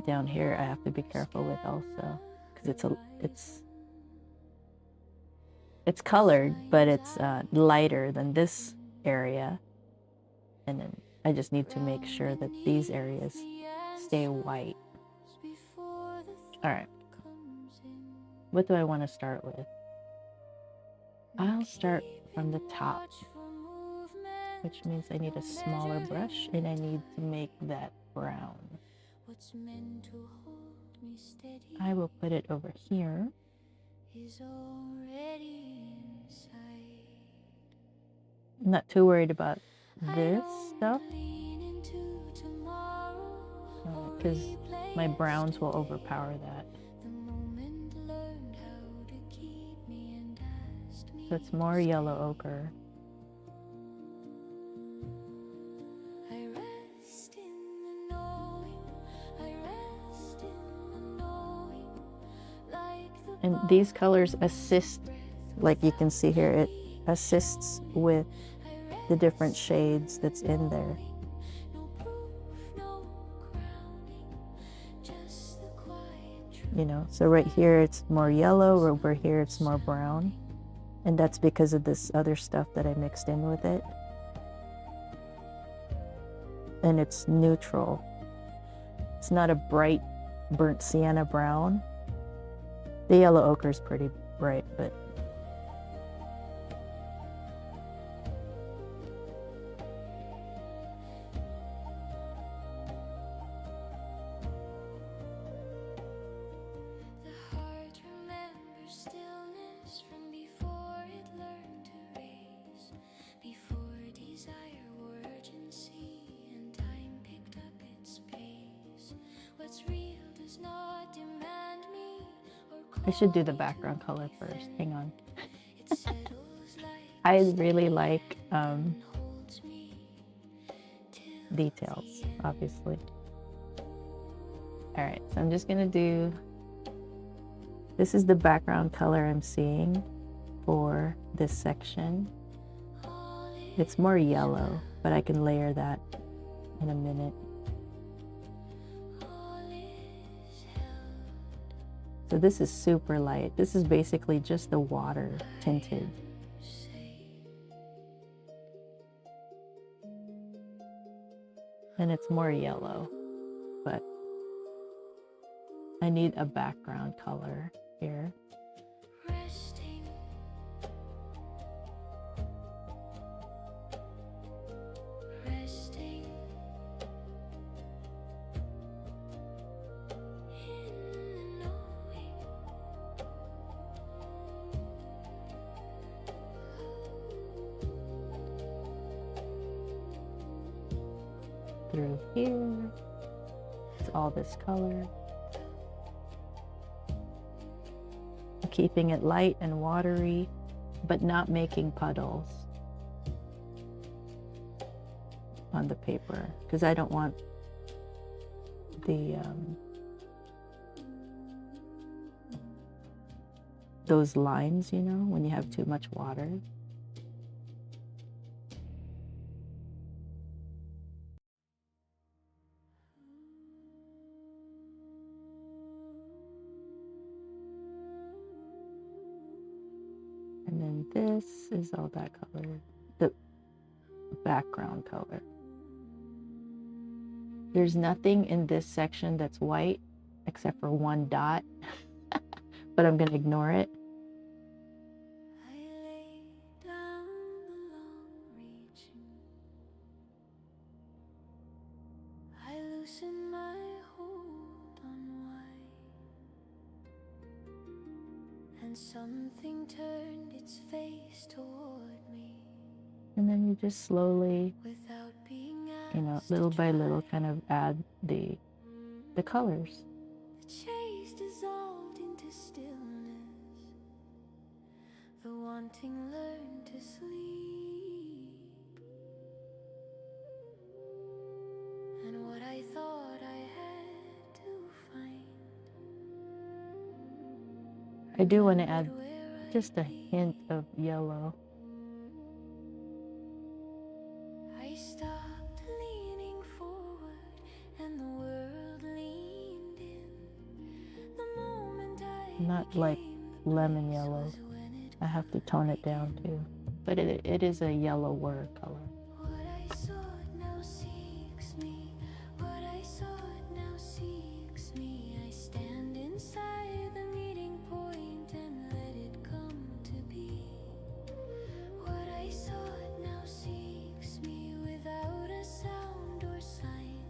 down here, I have to be careful with also, because it's colored, but it's lighter than this area, and then I just need to make sure that these areas stay white. All right, what do I want to start with? I'll start from the top, which means I need a smaller brush and I need to make that brown. I will put it over here. I'm not too worried about this stuff because my browns will overpower that. So it's more yellow ochre. And these colors assist, like you can see here, it assists with the different shades that's in there. You know, so right here it's more yellow, over here it's more brown. And that's because of this other stuff that I mixed in with it. And it's neutral. It's not a bright burnt sienna brown. The yellow ochre is pretty bright, but I should do the background color first. Hang on. I really like details, obviously. All right, so I'm just gonna do, this is the background color I'm seeing for this section. It's more yellow, but I can layer that in a minute. So this is super light. This is basically just the water tinted. And it's more yellow, but I need a background color here. Through here, it's all this color. Keeping it light and watery, but not making puddles on the paper, because I don't want the those lines, you know, when you have too much water. And then this is all that color, the background color. There's nothing in this section that's white except for one dot, but I'm gonna ignore it. Something turned its face toward me. And then you just slowly, you know, little by little, kind of add the colors. The chase dissolved into stillness. The wanting learned to sleep. And what I thought I had to find, I do want to add just a hint of yellow. I stopped leaning forward and the world leaned in. The moment I Not like lemon yellow. I have to tone it down too. But it is a yellower color. what I sought now seeks me. What I sought now seeks me. I stand inside the meeting point and let it come to be. What I sought now seeks me without a sound or sign.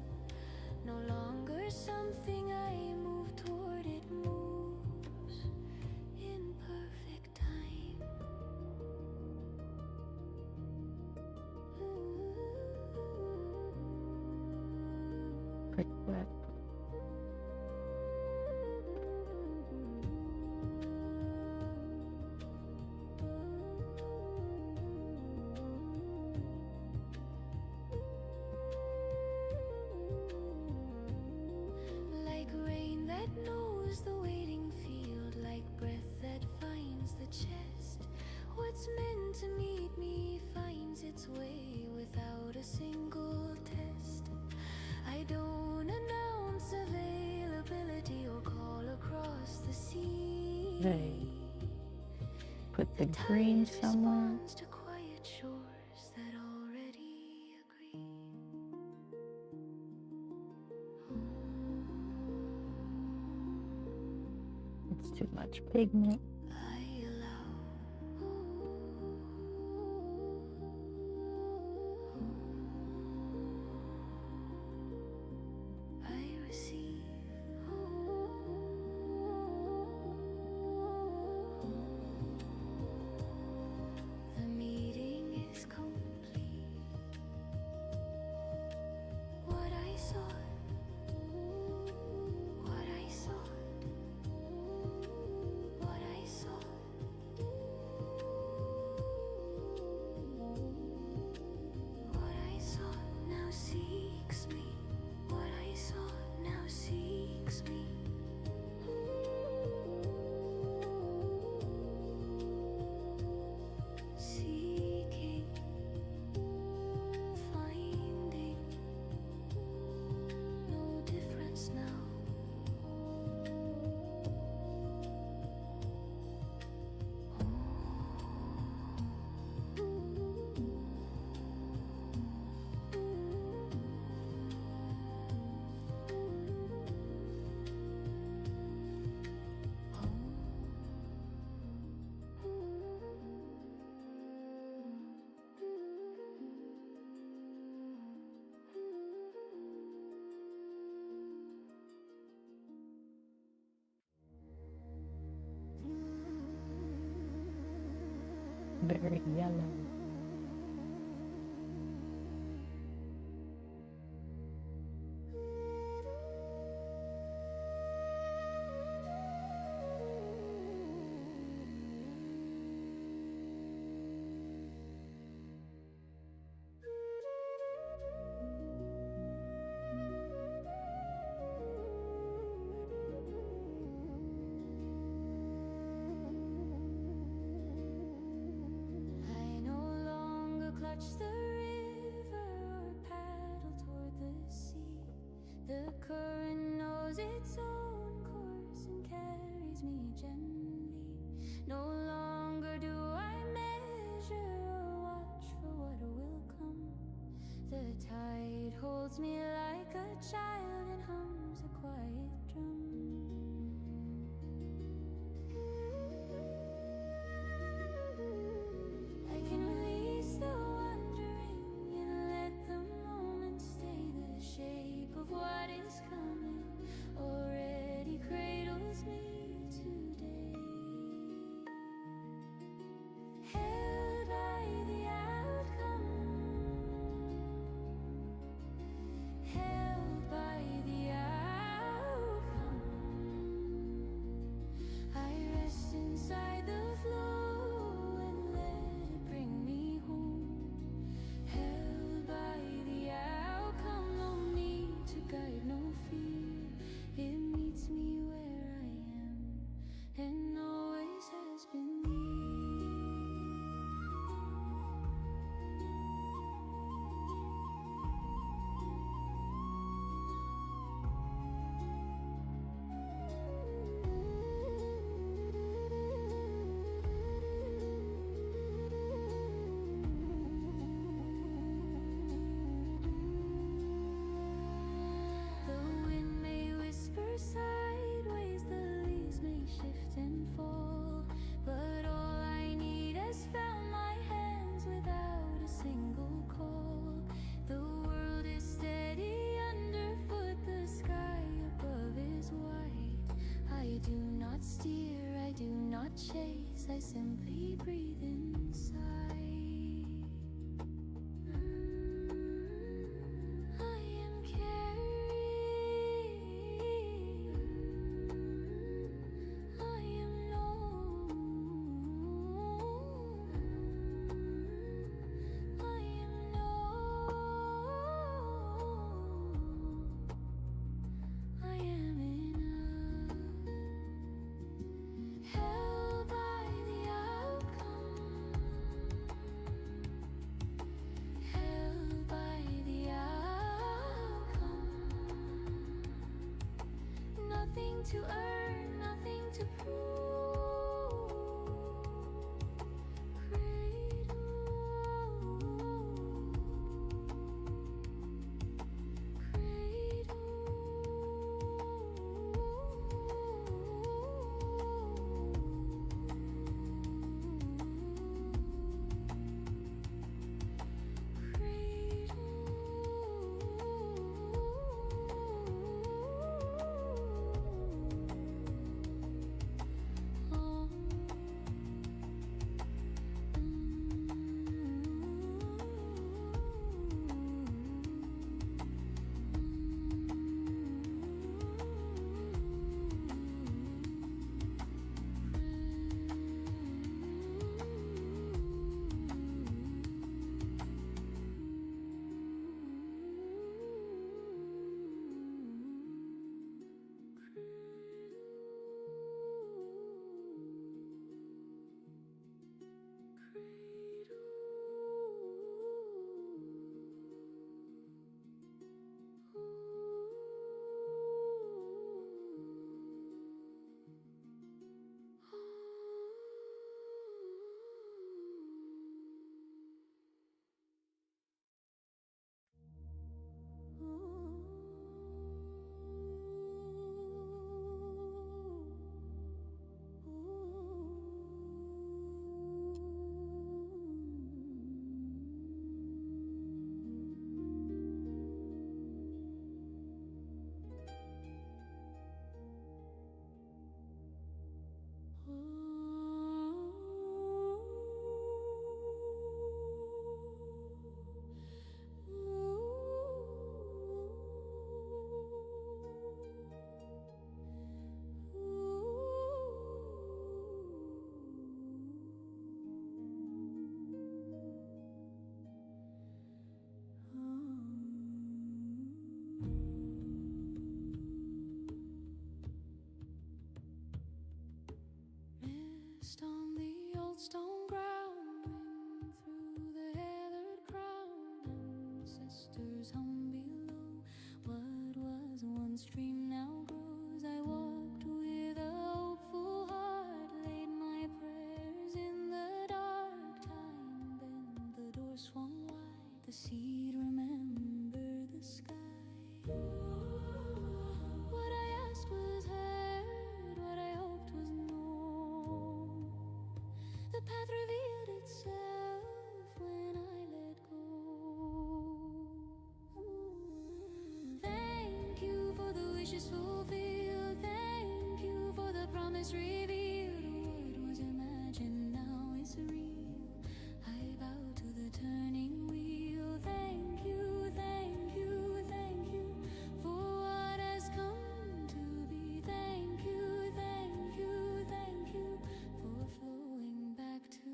No longer something I move toward, it moves in perfect time. Pretty wet. Like rain that knows the waiting field, like breath that finds the chest. What's meant to meet me finds its way without a single test. I don't announce availability or call across the sea. Right. Put the green somewhere. Responds to quiet shores that already agree. It's too much pigment. I allow. I receive. The meeting is complete. What I sought. What I sought. What I very yellow. I no longer clutch the river or paddle toward the sea. The current knows its own course and carries me gently. No longer do I measure or watch for what will come. The tide holds me like a child and hums a quiet drum. I can release the wandering and let the moment stay. The shape of what is coming already cradles me today. Held by the outcome, held by the outcome. I rest inside the flow and let it bring me home. Held by the outcome, no need to guide, no fear. It meets me where I am and always has been near. The wind may whisper sideways, the leaves may shift and fall, but all I need has found my hands without a single call. The world is steady underfoot, the sky above is white. I do not steer, I do not chase, I simply breathe inside. I am carried. I am known. I am known. I am enough. Held by the outcome, held by the outcome. Nothing to earn, nothing to prove. monsters hum below. What was one stream now grows. I walked with a hopeful heart, laid my prayers in the dark. Time bent, the door swung wide. The seed remembered the sky. What I asked was heard, what I hoped was known. The path revealed itself when I let go. Thank you for the wishes fulfilled. Thank you for the promise revealed. What was imagined now is real. I bow to the turning wheel. Thank you, thank you, thank you for what has come to be. Thank you, thank you, thank you for flowing back to me.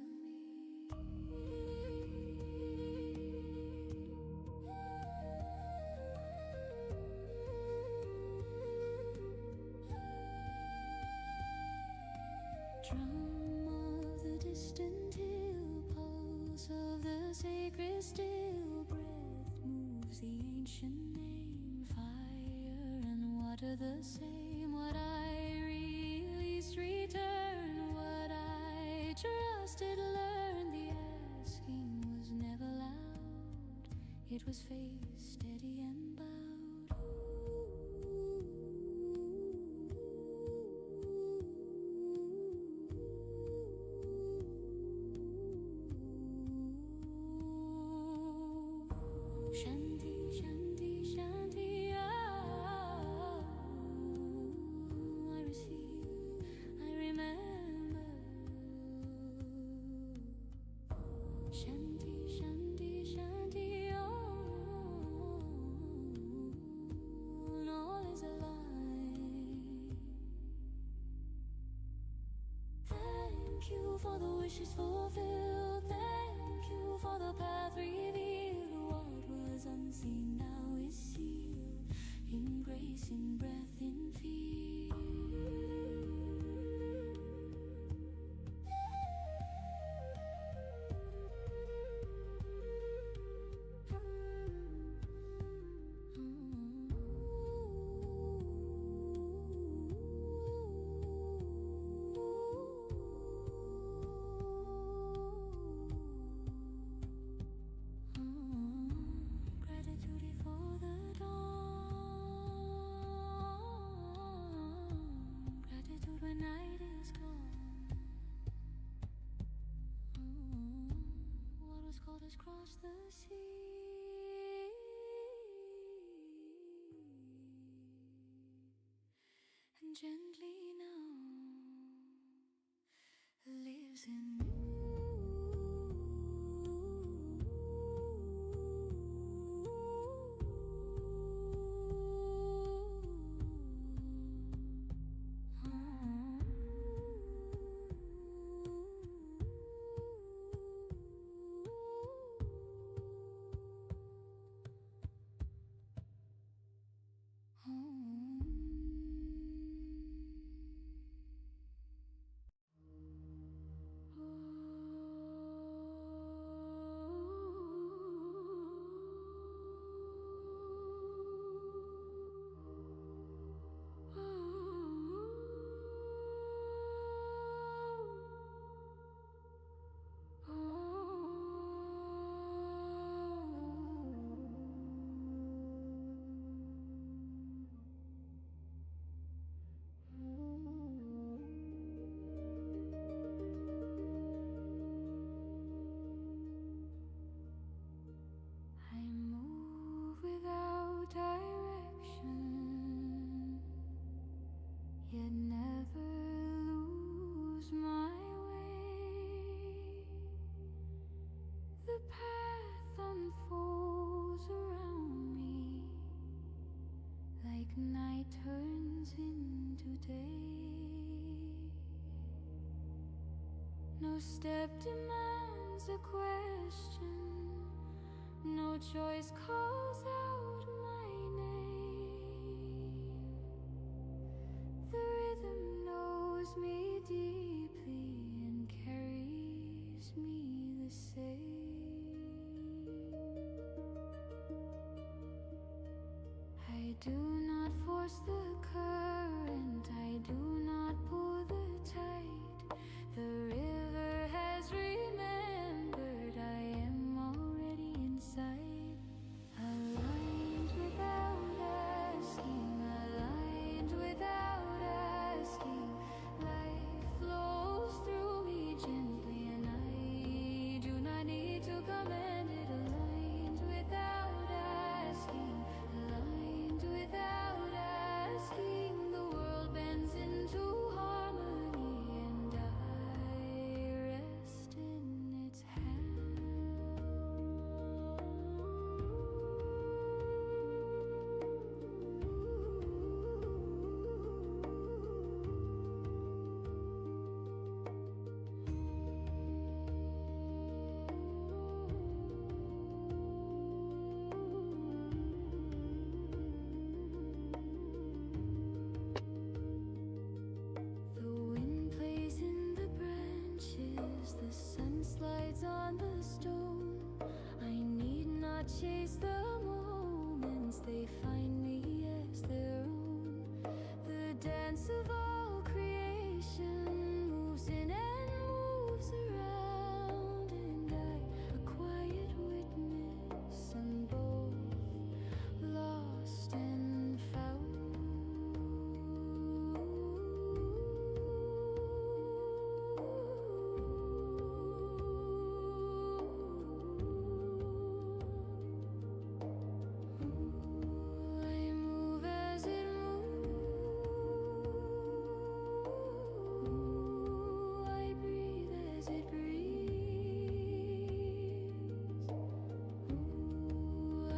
Drum of the distant hill, pulse of the sacred still, breath moves the ancient name. Fire and water the same. What I released return, what I trusted learned. The asking was never loud, it was face steady and bowed. Shanti, Shanti, Shanti, I receive, I remember. Shanti, Shanti, Shanti, and all is alive. Thank you for the wishes fulfilled. Thank you for the path revealed. What was unseen now is sealed in grace, in breath, in fear. Gratitude for the dawn. Gratitude when night is gone. What was called has crossed the sea, and gently now lives in me. I move without direction, yet never lose my way. The path unfolds around me, like night turns into day. No step demands a question, no choice calls out my name. The rhythm knows me deeply and carries me the same. do not force the current, I do not pull the tide. The river has remembered I am already inside. Aligned without asking, aligned without asking. Life flows through me gently and I do not need to command it. Aligned without asking, aligned without asking. The world bends into harmony and I rest in its hand. The wind plays in the branches, the sun slides on the stone. I need not chase the moments, they find me as their own. The dance of all creation moves in and moves around, and I, a quiet witness, am both lost and found. I move as it moves, I breathe as it breathes. I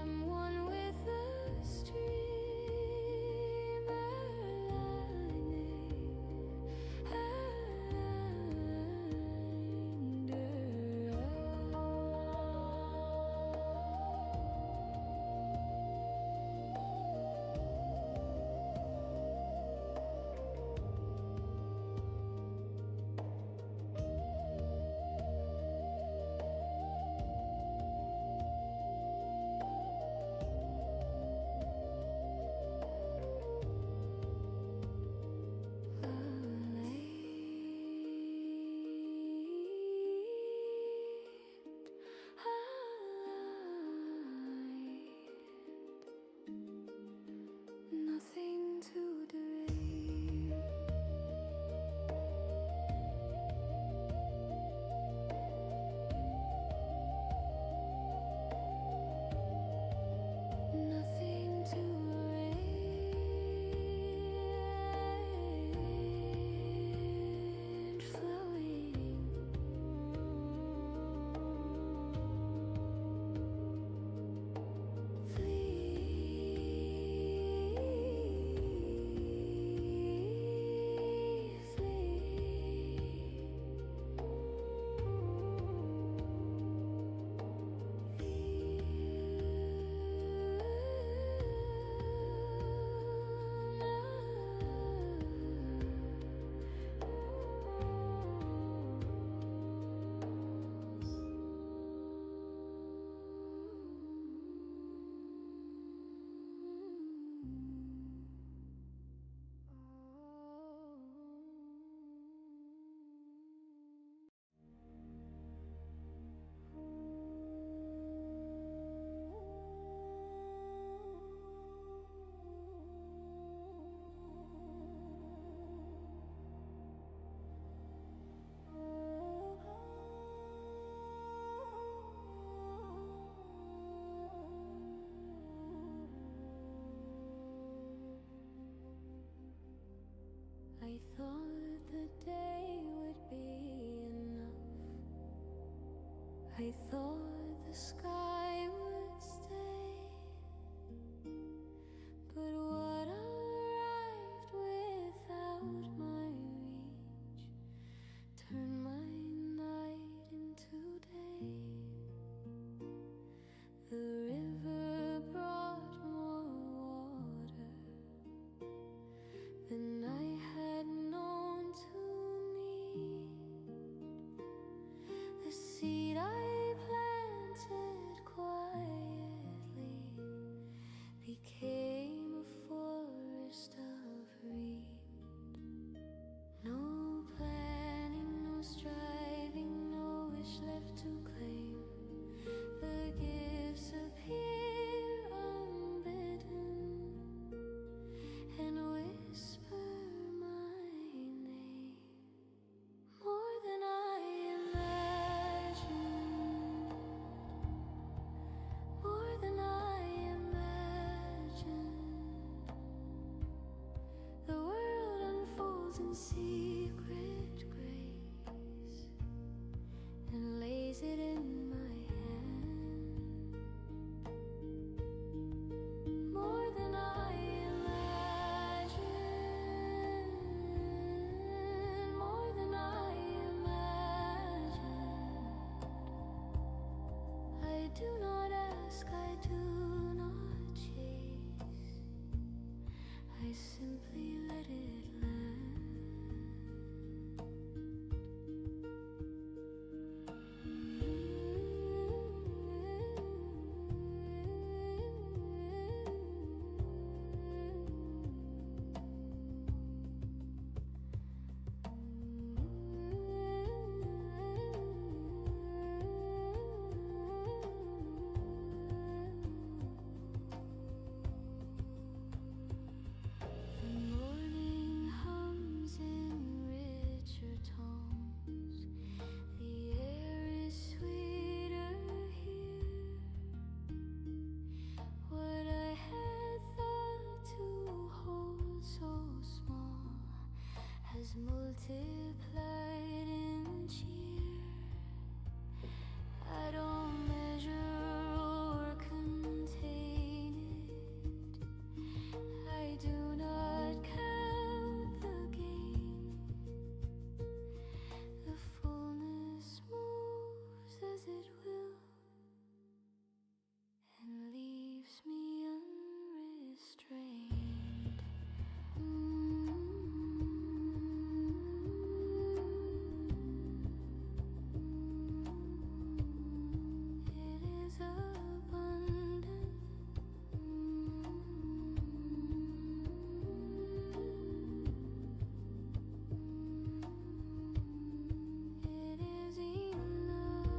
am one with the stream, nothing to derail. Nothing to arrange, flowing. I thought the day would be enough. I thought the sky would stay. But what arrived without my reach turned my night into day. The river brought more water than I had known to need. The seed I planted secret grace and lays it in my hand. More than I imagine, more than I imagined. I do not ask, I do not chase, I simply let it land. The morning hums in richer tones. The air is sweeter here. What I had thought to hold so small has multiplied in cheer. I don't measure or contain it. I do not count the gain. The fullness moves as it will and leaves me unrestrained. It is abundant. It is enough.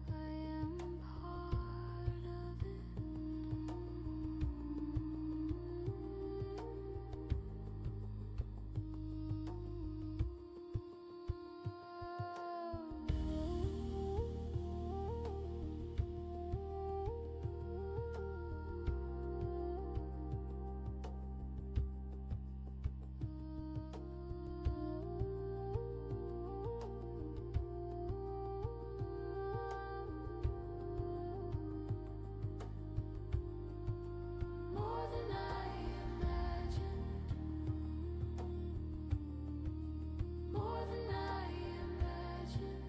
I am part of it. More than I imagined, more than I imagined.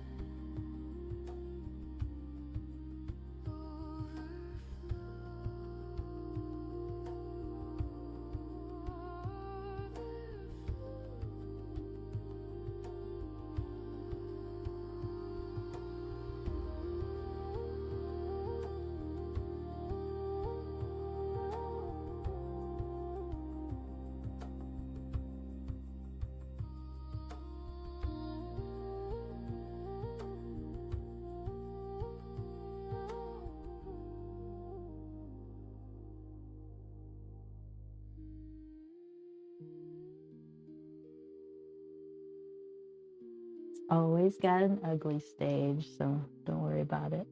Always got an ugly stage, so don't worry about it.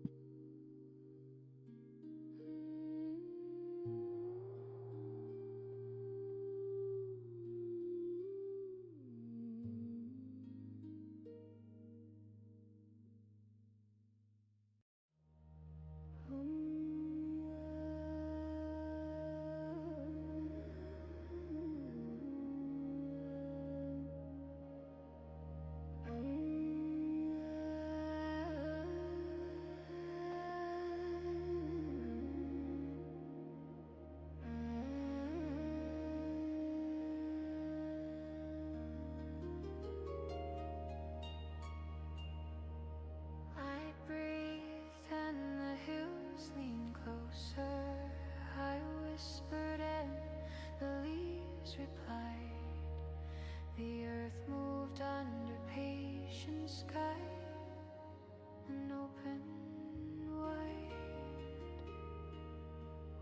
I breathed and the hills leaned closer. I whispered and the leaves replied. The earth moved under patient sky and open wide.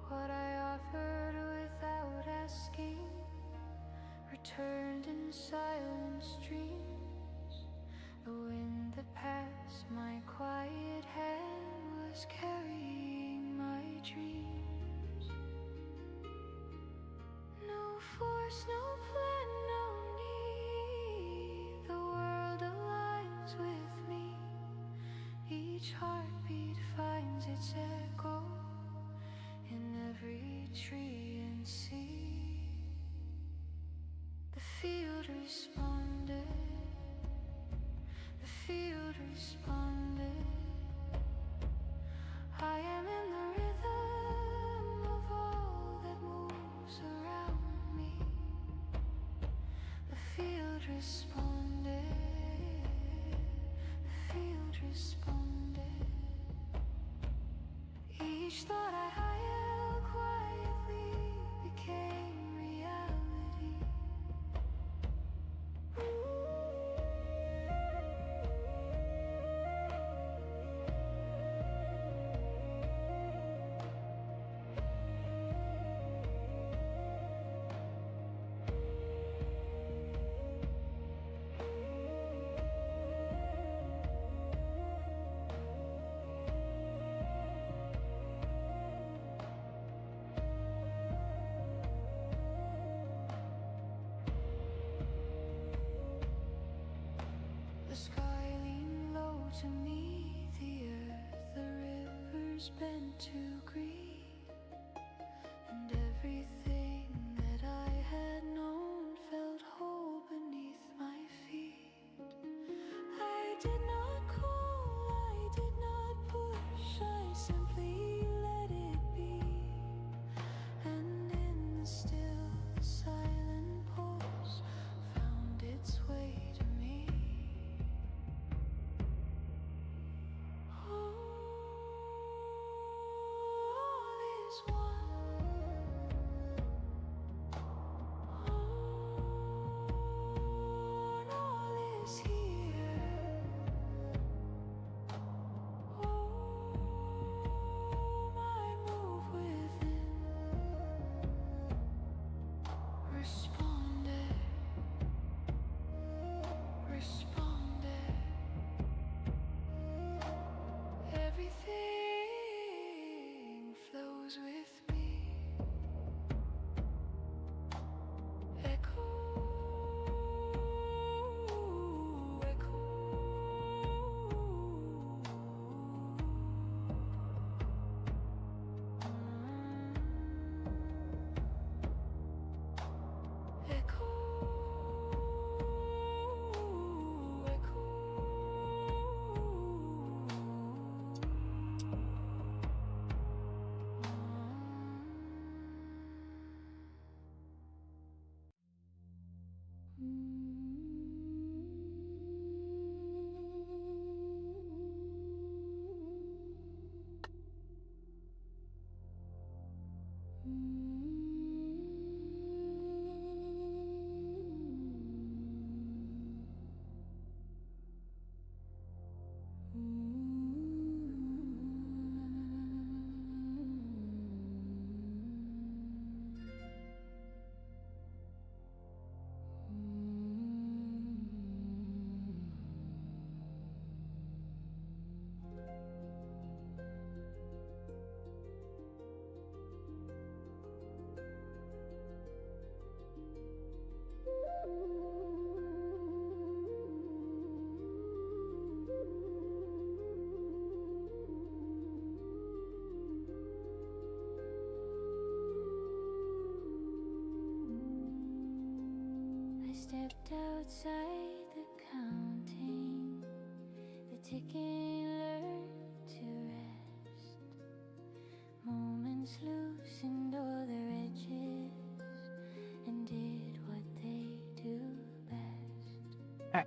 What I offered without asking returned in silent streams. The wind that passed my quiet hand was carrying my dreams. No force, no plan, no need. The world aligns with me. Each heartbeat finds its echo in every tree and sea. The field responded. The field responded. I am in the rhythm of all that moves around me. The field responded. The field responded. Each thought I held quietly became reality. The sky leaned low to meet the earth, the rivers bent to greet, and everything that I had known felt whole beneath my feet. I did not call, I did not push, I simply let it be. And in the still, silent pulse found its way to me. All is one. All is here. My move within responded. Responded. Everything flows with me. Echo, echo. Echo, echo. I stepped outside the counting, the ticking learned to rest. Moments loosened all their edges and did what they do best. Alright,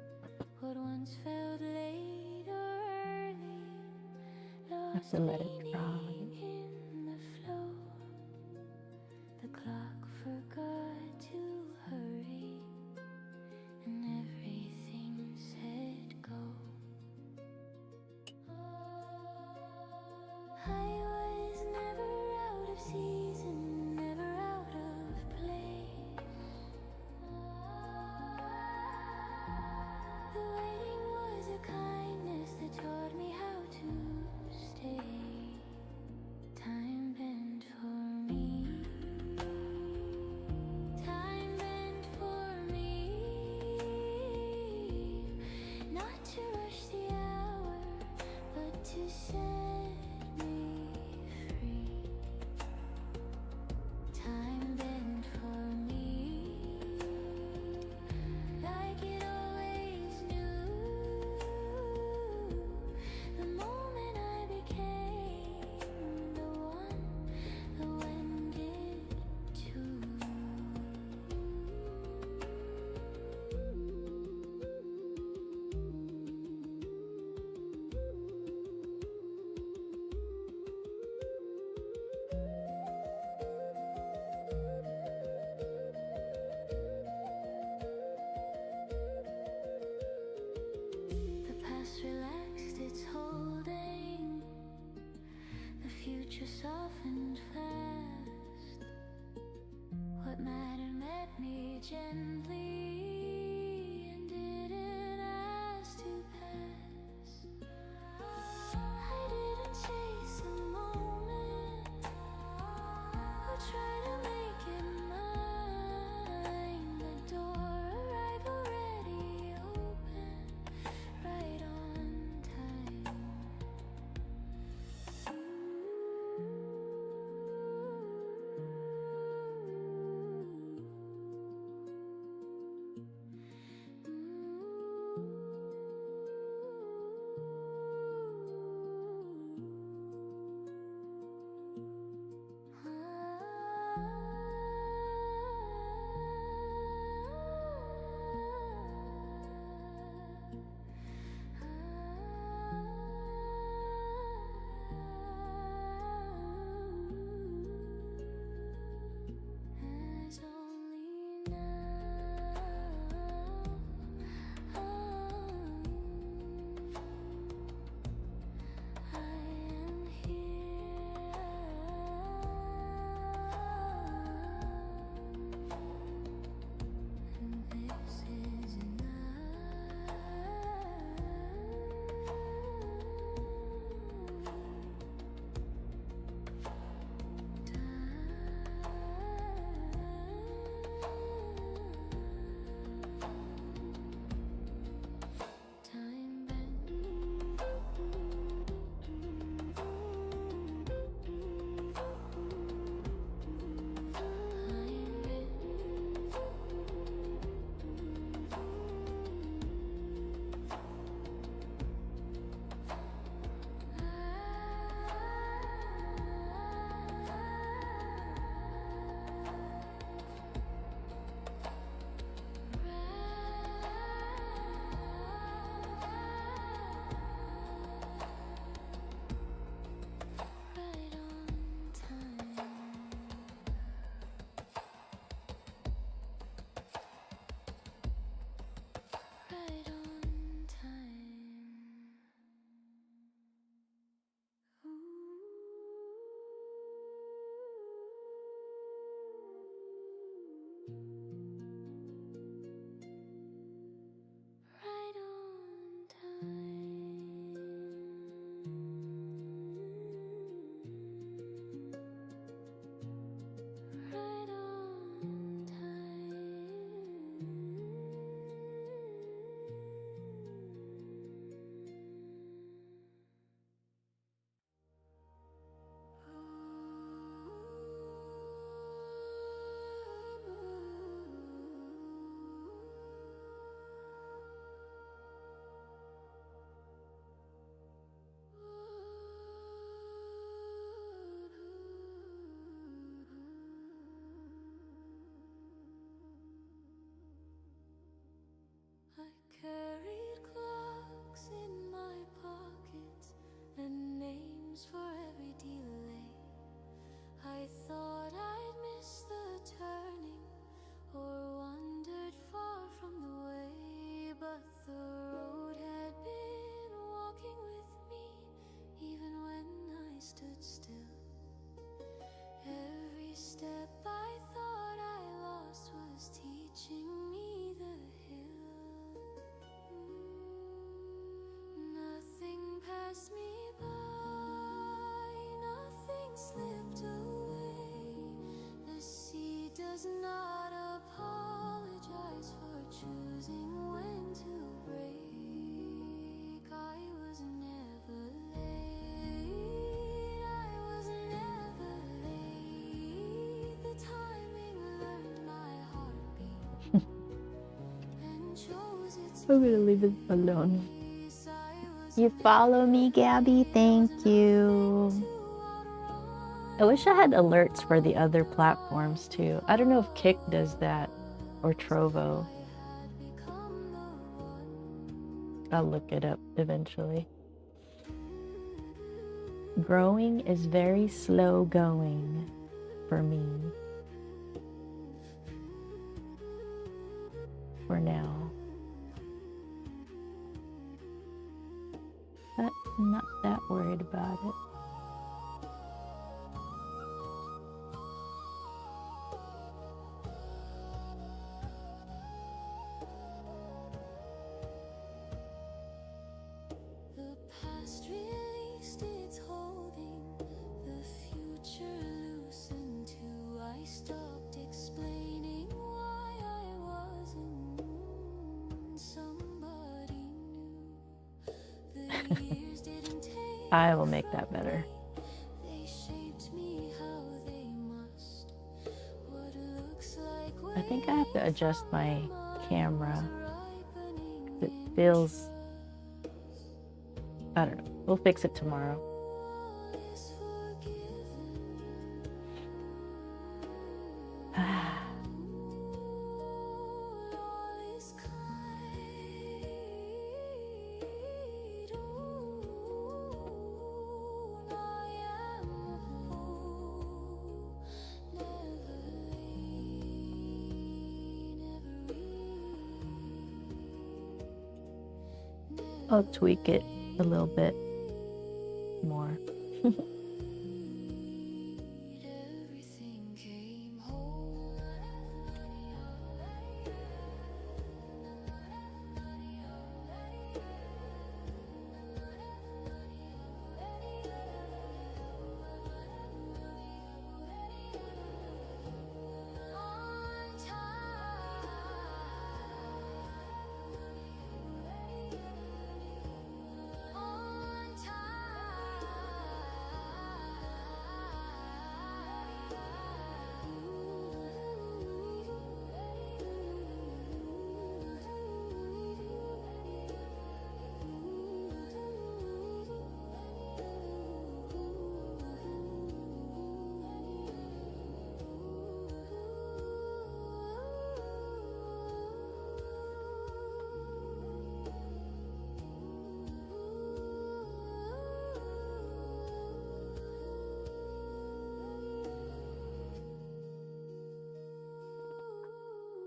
What once felt late or early, lost to let it dry. meaning in the flow. The clock forgot to hurry, and everything said go. I was never out of season, never out of place. The waiting was a kindness that taught me how to stay. gently and didn't ask to pass. I didn't chase a moment or try to make it mine. The door arrived already open, right on time. As only now I am here, and this is time bent. Right on time. Right on time. Right on time. Right on I carried clocks in my pockets and names for every delay. I thought I'd miss the turning or wandered far from the way, but the road had been walking with me even when I stood still. Every step I thought I lost was teaching me the hill. Nothing passed me by, nothing slipped away. The sea does not apologize for choosing when to break. I was never late, I was never late. The timing learned my heartbeat and chose its I'm gonna leave it alone. place. You follow me, Gabby? Thank you. I wish I had alerts for the other platforms too. I don't know if Kick does that or Trovo. I'll look it up eventually. Growing is very slow going for me. For now. But I'm not that worried about it. I will make that better. I think I have to adjust my camera. It feels, I don't know. We'll fix it tomorrow. I'll tweak it a little bit more.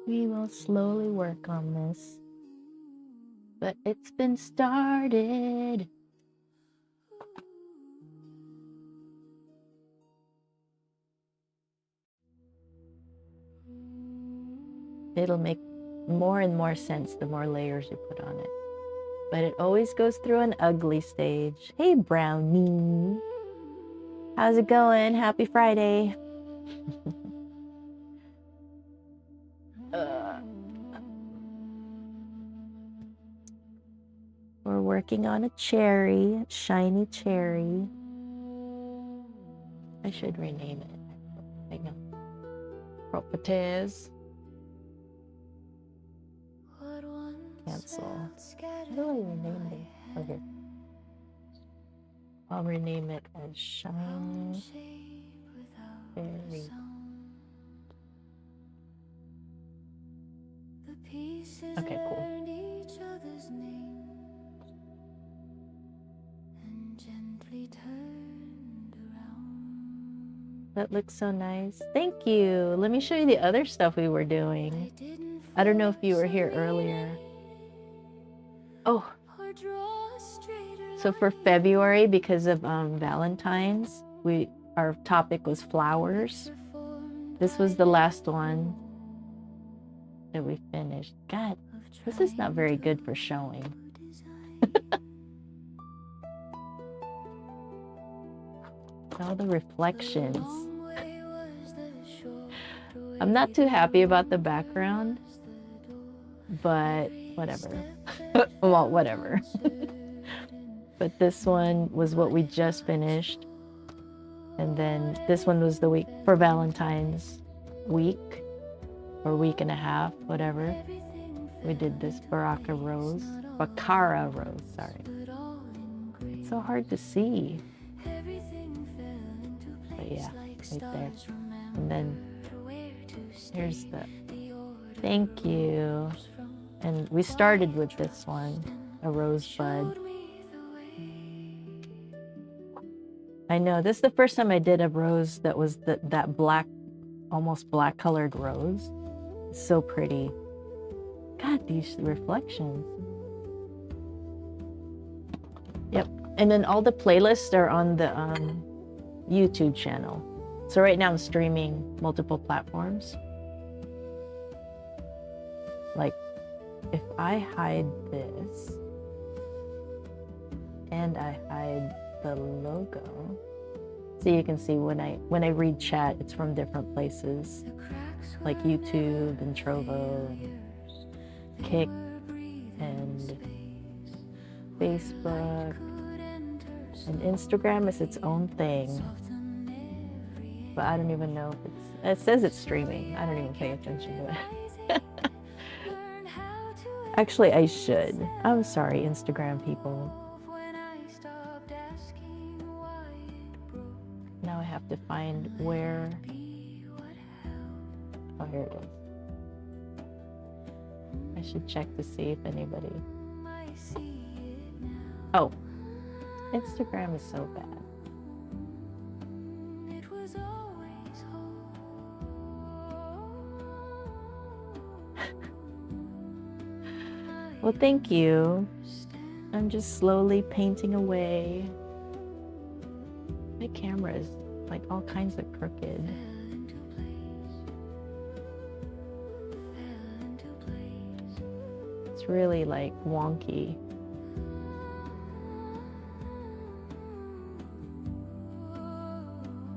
We will slowly work on this, but it's been started. It'll make more and more sense the more layers you put on it. But it always goes through an ugly stage. Hey, Brownie. How's it going? Happy Friday. We're working on a cherry, shiny cherry. I should rename it. Hang on. Properties. Cancel. How do I rename it? Okay. I'll rename it as shiny cherry. Okay, cool. That looks so nice. Thank you. Let me show you the other stuff we were doing. I don't know if you were here earlier. Oh. So for February, because of Valentine's, our topic was flowers. This was the last one that we finished. God, this is not very good for showing. All the reflections. I'm not too happy about the background, but whatever. Well, whatever. But this one was what we just finished. And then this one was the week for Valentine's week or week and a half, whatever. We did this Baccara rose, sorry. It's so hard to see. But yeah, right there. And then here's the thank you. And we started with this one, a rosebud. I know, this is the first time I did a rose that was that black, almost black colored rose. It's so pretty. God, these reflections. Yep, and then all the playlists are on the YouTube channel. So right now I'm streaming multiple platforms. Like, if I hide this and I hide the logo, so you can see when I read chat, it's from different places, like YouTube and Trovo, and Kick, and Facebook, And Instagram is its own thing. But I don't even know if it says it's streaming. I don't even pay attention to it. Actually, I should. I'm sorry, Instagram people. Now I have to find where. Oh, here it is. I should check to see if anybody. Oh, Instagram is so bad. Well, thank you. I'm just slowly painting away. My camera is like all kinds of crooked. It's really like wonky.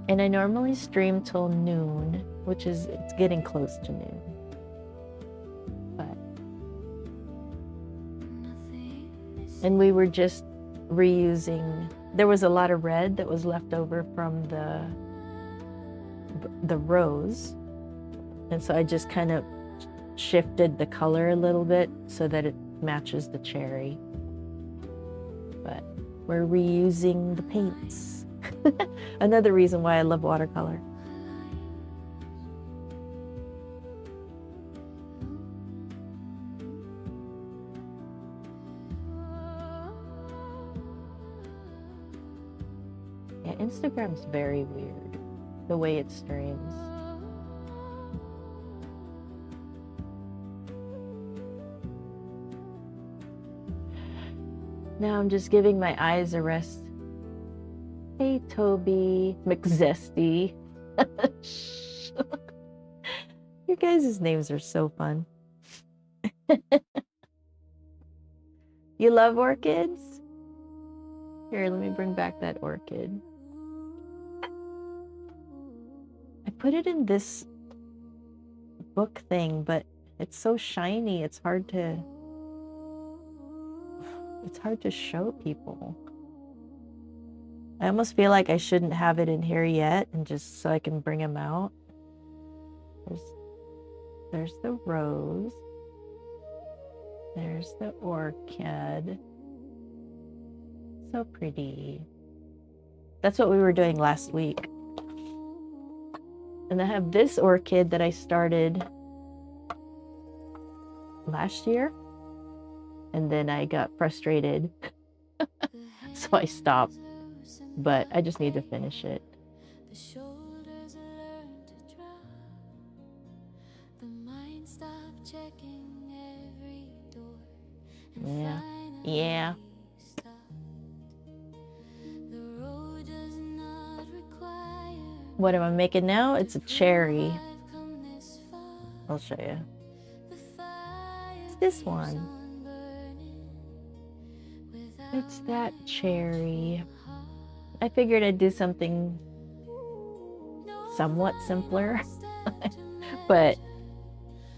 And I normally stream till noon, which is, it's getting close to noon. And we were just reusing, there was a lot of red that was left over from the rose. And so I just kind of shifted the color a little bit so that it matches the cherry. But we're reusing the paints. Another reason why I love watercolor. Instagram's very weird, the way it streams. Now I'm just giving my eyes a rest. Hey, Toby McZesty. Your guys' names are so fun. You love orchids? Here, let me bring back that orchid. I put it in this book thing, but it's so shiny, it's hard to show people. I almost feel like I shouldn't have it in here yet, and just so I can bring them out. There's the rose. There's the orchid. So pretty. That's what we were doing last week. And I have this orchid that I started last year. And then I got frustrated. So I stopped. But I just need to finish it. Yeah. Yeah. What am I making now? It's a cherry. I'll show you. It's this one. It's that cherry. I figured I'd do something somewhat simpler. But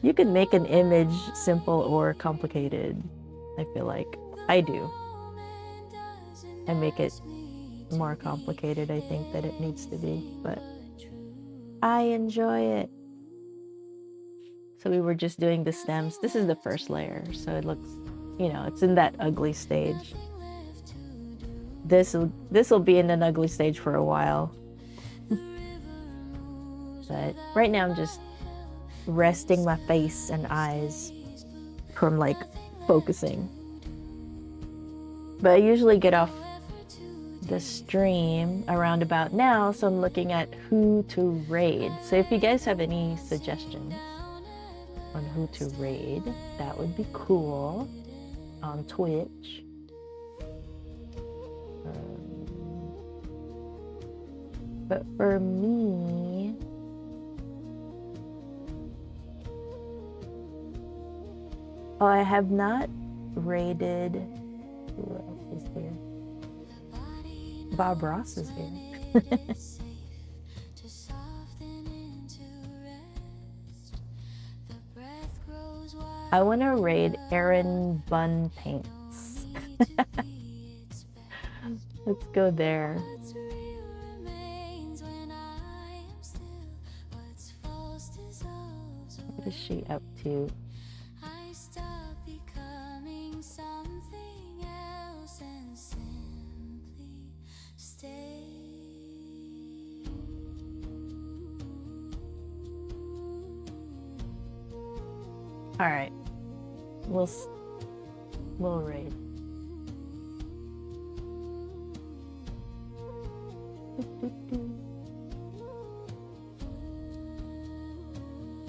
you can make an image simple or complicated. I feel like I do. I make it more complicated, I think, that it needs to be, but I enjoy it. So we were just doing the stems. This is the first layer, so it looks, you know, it's in that ugly stage. This will be in an ugly stage for a while. But right now I'm just resting my face and eyes from like focusing. But I usually get off the stream around about now, so I'm looking at who to raid. So if you guys have any suggestions on who to raid, that would be cool on Twitch. But for me, oh, I have not raided. Who else is here? Bob Ross is here. I want to raid Aaron Bun Paints. Let's go there. What's real remains when I am still. What's false dissolves What is she up to? I stop becoming something else and simply stay. All right, we'll raid.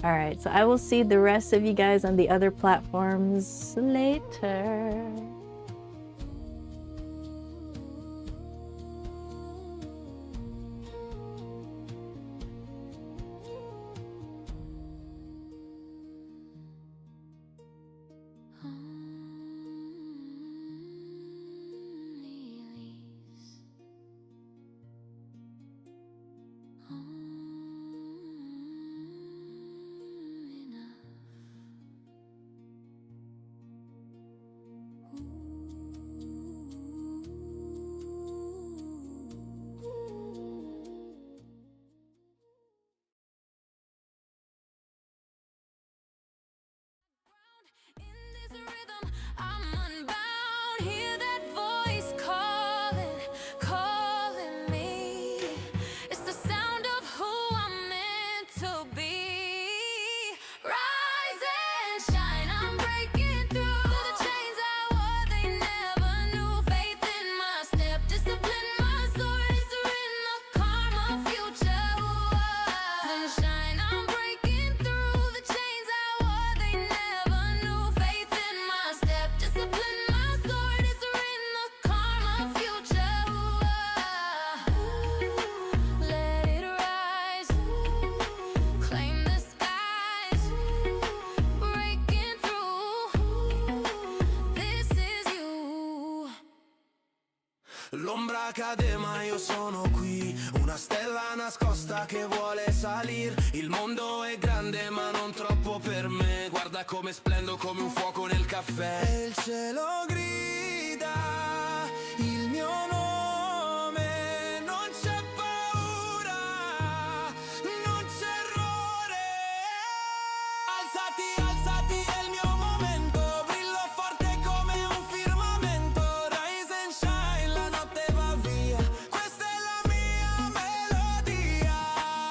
All right, so I will see the rest of you guys on the other platforms later. In this rhythm, I'm unbound. Hear that voice calling, calling me. It's the sound of who I'm meant to be. Rise and shine, I'm breaking through the chains I wore. They never knew. Faith in my step, discipline my sword. It's written the karma future. Rise and shine, I'm breaking through the chains I wore. They never knew. Faith in my step, discipline my sword. It's written the karma future. Let it rise, claim the skies, breaking through. This is you. L'ombra cade ma io sono qui, una stella nascosta che vuole salir. Il mondo è grande ma non troppo per me. Guarda come splendo come un fuoco nel caffè. E il cielo grida il mio nome. Non c'è paura, non c'è errore. Alzati, alzati, è il mio momento. Brillo forte come un firmamento. Rise and shine, la notte va via. Questa è la mia melodia.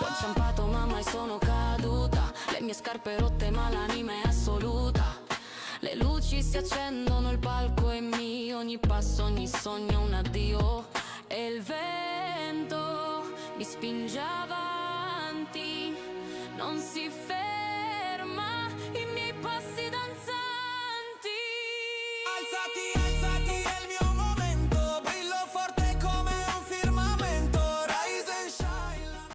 Ho inciampato ma mai sono caduta. Le mie scarpe rotte ma l'anima è assoluta. Le luci si accendono, il palco è mio. Ogni passo, ogni sogno un addio. E il vento mi spingeva